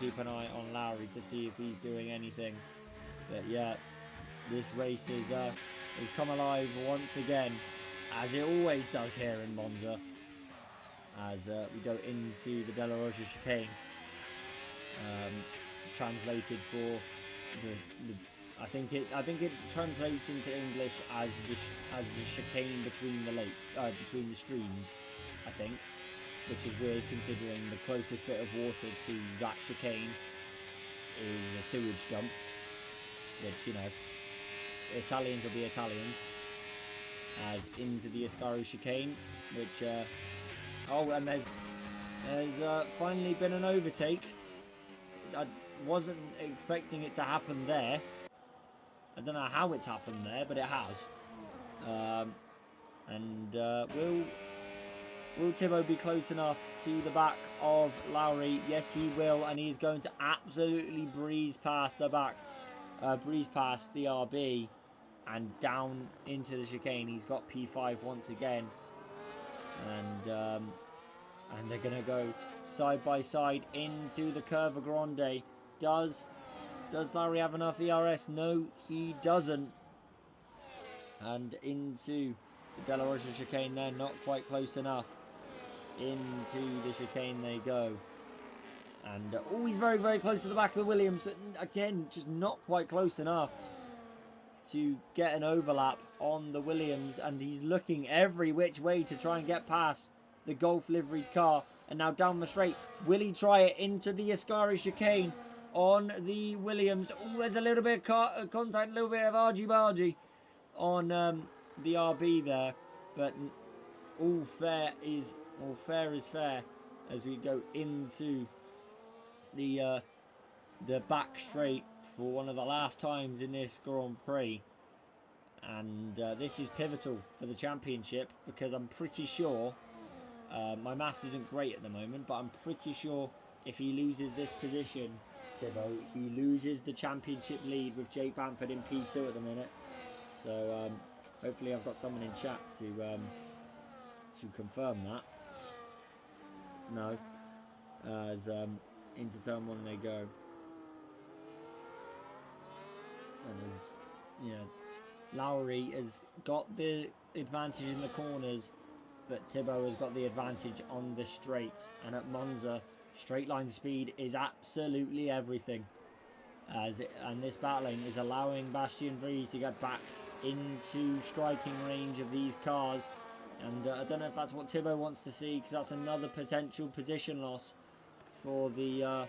keep an eye on Lowry to see if he's doing anything. But yeah, this race is come alive once again, as it always does here in Monza, as we go into the De La Rocha chicane, translated for the I think it translates into English as the chicane between the streams, I think, which is weird considering the closest bit of water to that chicane is a sewage dump, which, you know, Italians will be Italians. As into the Ascari chicane, which and there's finally been an overtake. I wasn't expecting it to happen there. I don't know how it's happened there, but it has. Will Thibaut be close enough to the back of Lowry? Yes, he will, and he's going to absolutely breeze past the RB. And down into the chicane, he's got P5 once again, and they're gonna go side by side into the Curva Grande. Does Larry have enough ERS? No, he doesn't. And into the De La Rocha chicane, they're not quite close enough. Into the chicane they go, and he's very, very close to the back of the Williams. Again, just not quite close enough to get an overlap on the Williams, and he's looking every which way to try and get past the Golf liveried car. And now down the straight, will he try it into the Ascari chicane on the Williams? There's a little bit of contact, a little bit of argy-bargy on the RB there, but all fair is fair as we go into the back straight for one of the last times in this Grand Prix, and this is pivotal for the championship, because I'm pretty sure my maths isn't great at the moment, but I'm pretty sure if he loses this position, Thibaut, he loses the championship lead with Jake Bamford in P2 at the minute. So hopefully I've got someone in chat to confirm that. No, as into turn 1 they go. And as Lowry has got the advantage in the corners, but Thibaut has got the advantage on the straights. And at Monza, straight line speed is absolutely everything. And this battling is allowing Bastien Vries to get back into striking range of these cars. And I don't know if that's what Thibaut wants to see, because that's another potential position loss for the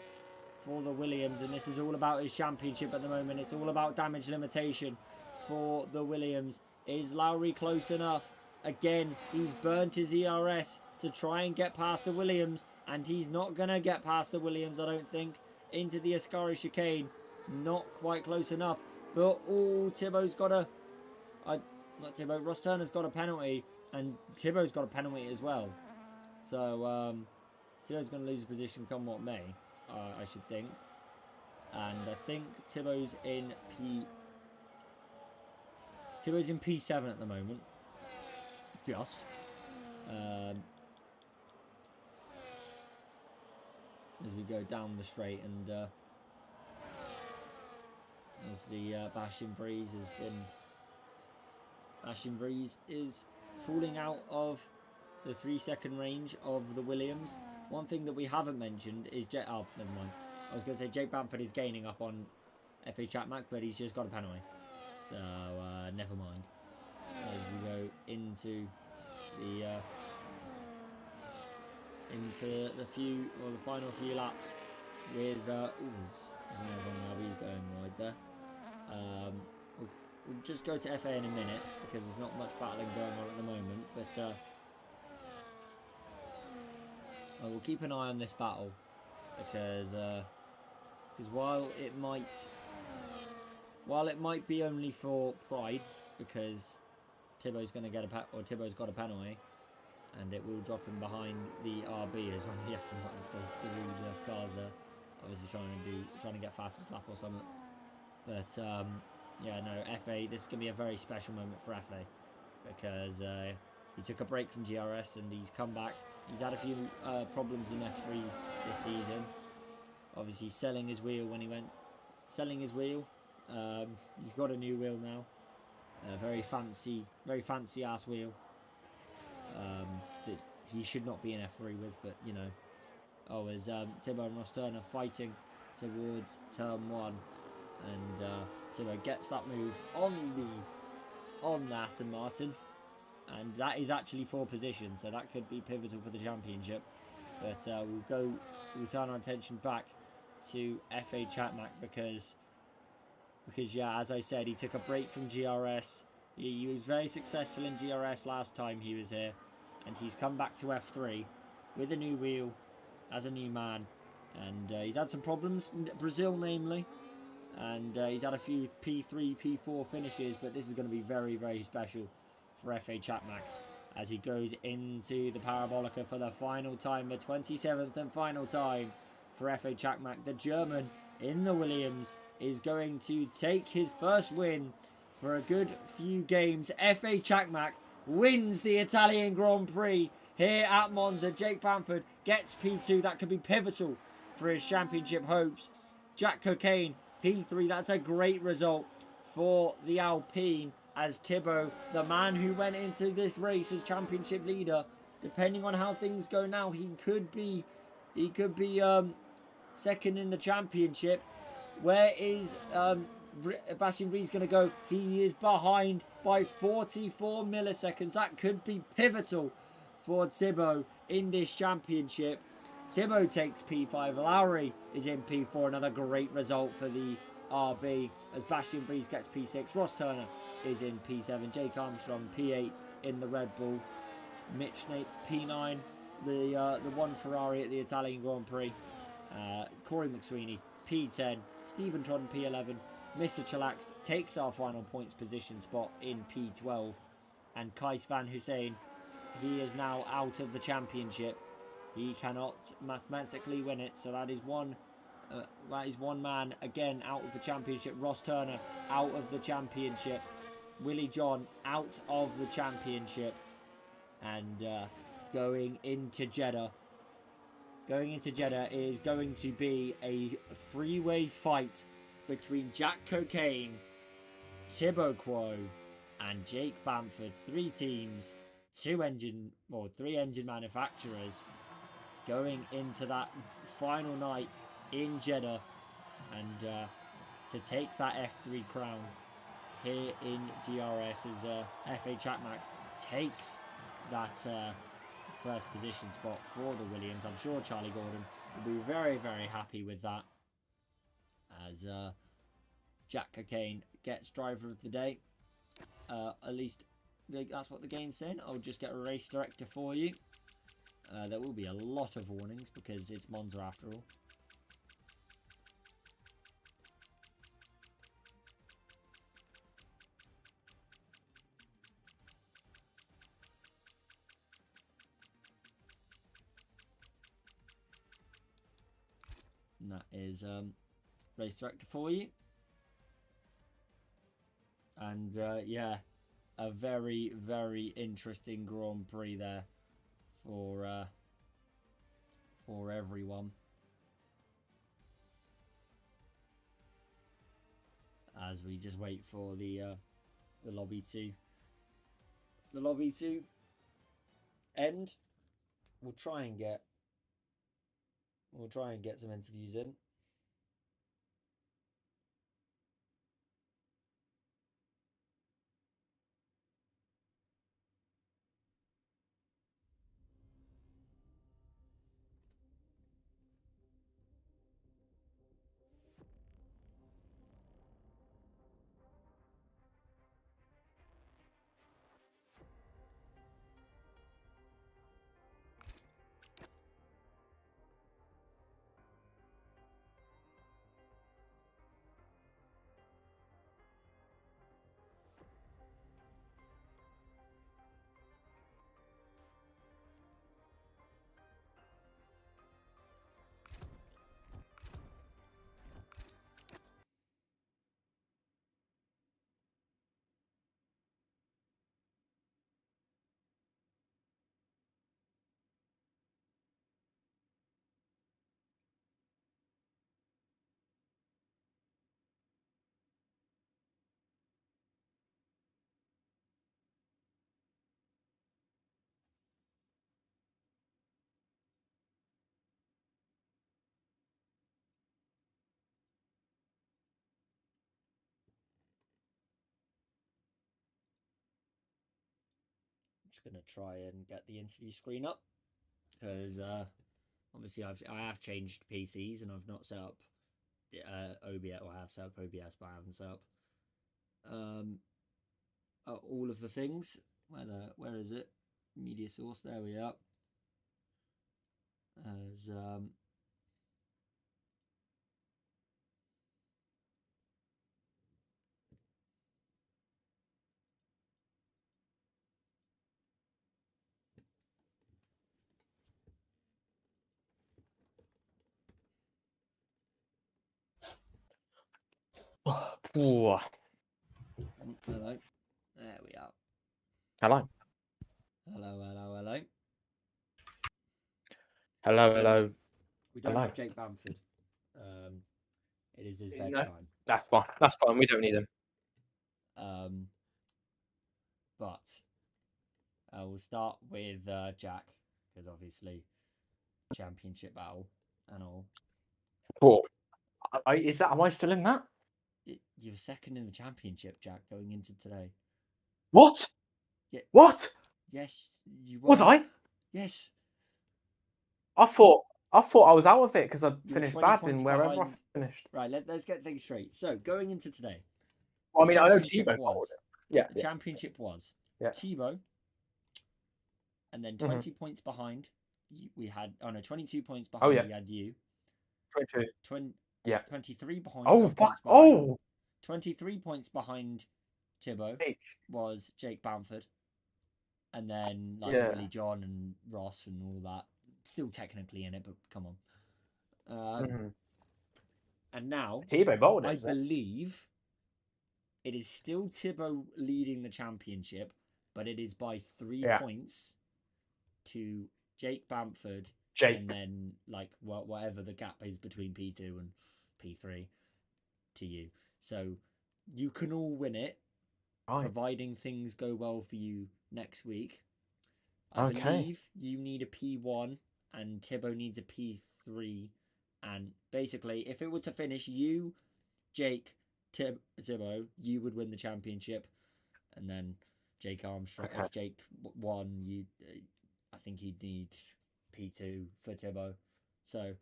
Williams. And this is all about his championship at the moment. It's all about damage limitation for the Williams. Is Lowry close enough? Again, he's burnt his ERS to try and get past the Williams, and he's not going to get past the Williams, I don't think, into the Ascari chicane. Not quite close enough. But, Thibaut's got a... not Thibaut, Ross Turner's got a penalty, and Thibaut's got a penalty as well. So, Thibaut's going to lose a position come what may, I should think. And I think Thibaut's in P7 at the moment. Just. As we go down the straight, and as the Bastien Vries has been... Bastien Vries is falling out of the 3-second range of the Williams. One thing that we haven't mentioned is... oh, never mind. I was going to say Jake Bamford is gaining up on FA Chatmac, but he's just got a penalty. So, never mind. As we go into the final few laps with he's going wide there. We'll just go to FA in a minute, because there's not much battling going on at the moment, but we'll keep an eye on this battle, because while it might be only for pride, because Thibaut's going to get Thibaut's got a penalty, and it will drop him behind the RB as one of the Aston Martins goes through the cars there, obviously trying to get fastest lap or something. But yeah, no, FA, this is going to be a very special moment for FA, because he took a break from GRS and he's come back. He's had a few problems in F3 this season. Obviously selling his wheel when he went. Selling his wheel. He's got a new wheel now. A very fancy ass wheel. That he should not be in F3 with, but you know. As Thibaut and Ross Turner fighting towards turn 1. And Thibaut gets that move on the Aston Martin. And that is actually for position, so that could be pivotal for the championship. But we'll turn our attention back to FA Chatmac, because yeah, as I said, he took a break from GRS. He was very successful in GRS last time he was here, and he's come back to F3 with a new wheel as a new man. And he's had some problems, Brazil namely, and he's had a few P3, P4 finishes, but this is going to be very, very special for FA Chatmac as he goes into the Parabolica for the final time, the 27th and final time for FA Chatmac. The German in the Williams is going to take his first win for a good few games. FA Chatmac wins the Italian Grand Prix here at Monza. Jake Bamford gets P2. That could be pivotal for his championship hopes. Jack Cocaine, P3. That's a great result for the Alpine, as Thibaut, the man who went into this race as championship leader, depending on how things go now, he could be second in the championship. Where is Bastien Vries going to go? He is behind by 44 milliseconds. That could be pivotal for Thibaut in this championship. Thibaut takes P5. Lowry is in P4. Another great result for the RB as Bastien Vries gets P6. Ross Turner is in P7. Jake Armstrong P8 in the Red Bull. Mitch Nate P9. The one Ferrari at the Italian Grand Prix. Corey McSweeney P10. Stephen Trodden P11. Mr. Chillaxed takes our final points position spot in P12. And Kais Van Hussein, he is now out of the championship He cannot mathematically win it. So that is one man again out of the championship. Ross Turner out of the championship. Willie John out of the championship. And going into Jeddah. Going into Jeddah is going to be a three-way fight between Jack Cocaine, Thibaut Quo, and Jake Bamford. 3 teams, 3 engine manufacturers going into that final night in Jeddah and to take that F3 crown here in GRS as FA Chatmac takes that first position spot for the Williams. I'm sure Charlie Gordon will be very, very happy with that as Jack Cocaine gets driver of the day. At least that's what the game's saying. I'll just get a race director for you. There will be a lot of warnings because it's Monza after all. And that is race director for you. And yeah, a very, very interesting Grand Prix there for everyone. As we just wait for the lobby to end, we'll try and get some interviews in. Just gonna try and get the interview screen up because obviously I have changed PCs and I've not set up OBS, or I have set up OBS, but I haven't set up all of the things. Where is it? Media source. There we are. As Ooh. hello. There we are. Hello. Hello. Hello. We don't Hello. have Jake Bamford. It is his bedtime. That's fine. That's fine. We don't need him. But we'll start with Jack because obviously championship battle and all. Cool. Am I still in that? You were second in the championship, Jack, going into today. What? Yeah. What? Yes, you were. Was I? Yes. I thought I was out of it because I You were finished 20 bad points in wherever behind. I finished. Right, let's get things straight. So, going into today. Well, I mean, I know championship Thibaut was. Yeah. The championship was Yeah. Thibaut, and then 20 points behind. We had 22 points behind. yeah. We had you. 22. Yeah. 23 behind. Oh fuck! Behind. Oh. 23 points behind Thibaut was Jake Bamford, and then Willie John and Ross and all that still technically in it, but come on. And now, Thibaut bowled it, I isn't it? believe it is still Thibaut leading the championship, but it is by 3 points to Jake Bamford, and then like whatever the gap is between P2 and P3 to you. So you can all win it, providing things go well for you next week. I believe you need a P1 and Thibaut needs a P3. And basically, if it were to finish you, Jake, Thibaut, you would win the championship. And then Jake Armstrong, if Jake won, I think he'd need P2 for Thibaut. So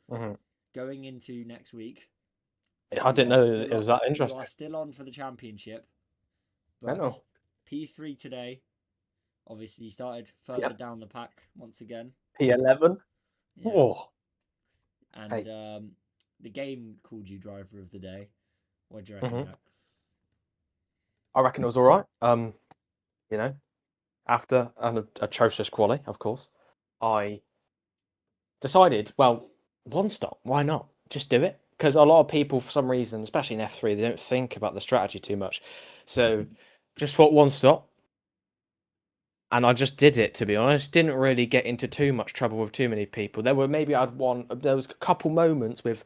going into next week, I didn't know it was that interesting. You are still on for the championship. But P3 today, obviously started further down the pack once again. P11. Yeah. Oh. And the game called you driver of the day. What do you reckon, Jack? I reckon it was all right. You know, after an atrocious quali, of course, I decided, well, one stop, why not? Just do it. Because a lot of people, for some reason, especially in F3, they don't think about the strategy too much. So just thought one stop. And I just did it, to be honest. Didn't really get into too much trouble with too many people. There was a couple moments with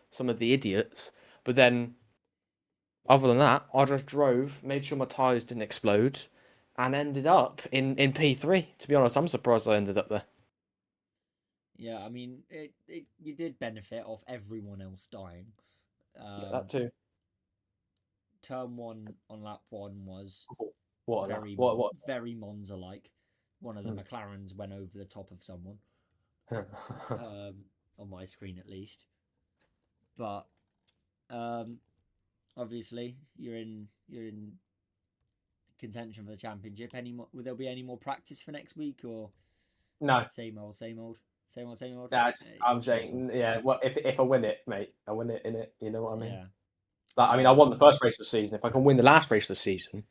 some of the idiots, but then other than that, I just drove, made sure my tyres didn't explode, and ended up in P3. To be honest, I'm surprised I ended up there. Yeah, I mean, you did benefit off everyone else dying. That too. Turn 1 on lap 1 was very Monza-like. One of the McLarens went over the top of someone. On my screen, at least. But obviously, you're in contention for the championship. Will there be any more practice for next week, or no? Same old. Yeah, I'm saying, well, if I win it, mate, I win it in it. You know what I mean? Yeah. But I mean, I won the first race of the season. If I can win the last race of the season,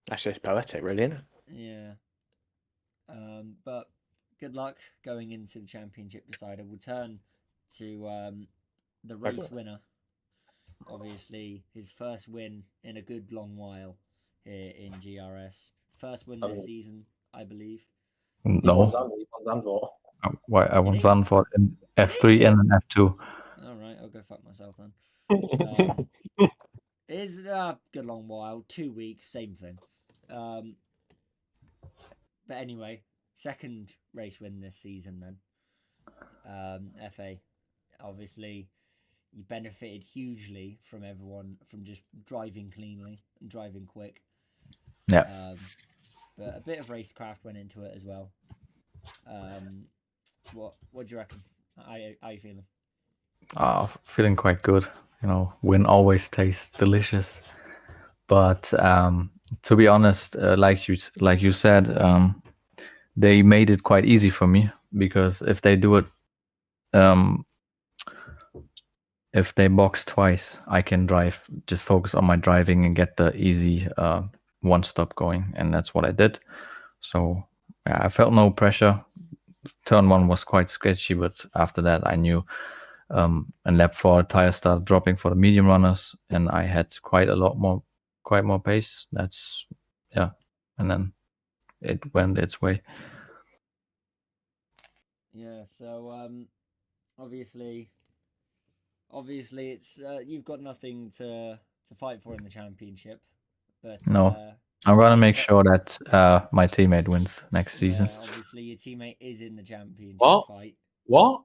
that's just poetic, really, isn't it? Yeah. But good luck going into the championship decider. We'll turn to the race winner. Obviously, his first win in a good long while here in GRS. First win this season, I believe. No. He won Zandvoort. I won Zandvoort in F3 and F2. All right, I'll go fuck myself then. It's a good long while, 2 weeks, same thing. But anyway, second race win this season then. FA, obviously, you benefited hugely from everyone, from just driving cleanly and driving quick. Yeah. But a bit of racecraft went into it as well. What do you reckon? How you feeling? Feeling quite good. You know, win always tastes delicious. But to be honest, like you said, they made it quite easy for me, because if they do it, if they box twice, I can just focus on my driving and get the easy one stop going, and that's what I did. So yeah, I felt no pressure. Turn 1 was quite sketchy, but after that I knew. And lap 4, tire started dropping for the medium runners, and I had quite more pace. And then it went its way. Yeah. So obviously it's you've got nothing to fight for in the championship, but no. I'm gonna make sure that my teammate wins next season. Obviously, your teammate is in the championship fight. What?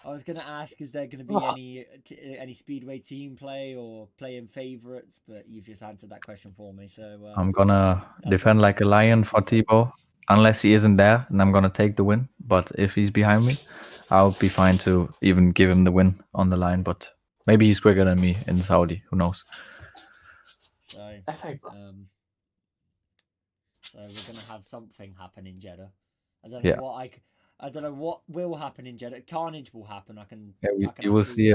I was gonna ask, is there gonna be any Speedway team play or playing favourites? But you've just answered that question for me. So I'm gonna defend like a lion for Thibaut, unless he isn't there, and I'm gonna take the win. But if he's behind me, I'll be fine to even give him the win on the line. But maybe he's quicker than me in Saudi. Who knows? So we're gonna have something happen in Jeddah. I don't know what will happen in Jeddah. Carnage will happen. You will see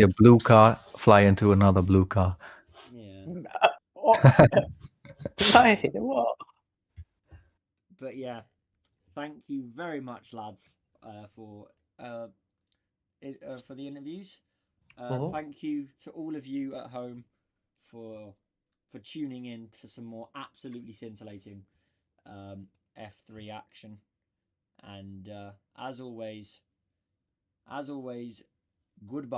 a blue car fly into another blue car. Yeah. What? What? But yeah, thank you very much, lads, for the interviews. Thank you to all of you at home for tuning in to some more absolutely scintillating F3 action. And as always, goodbye.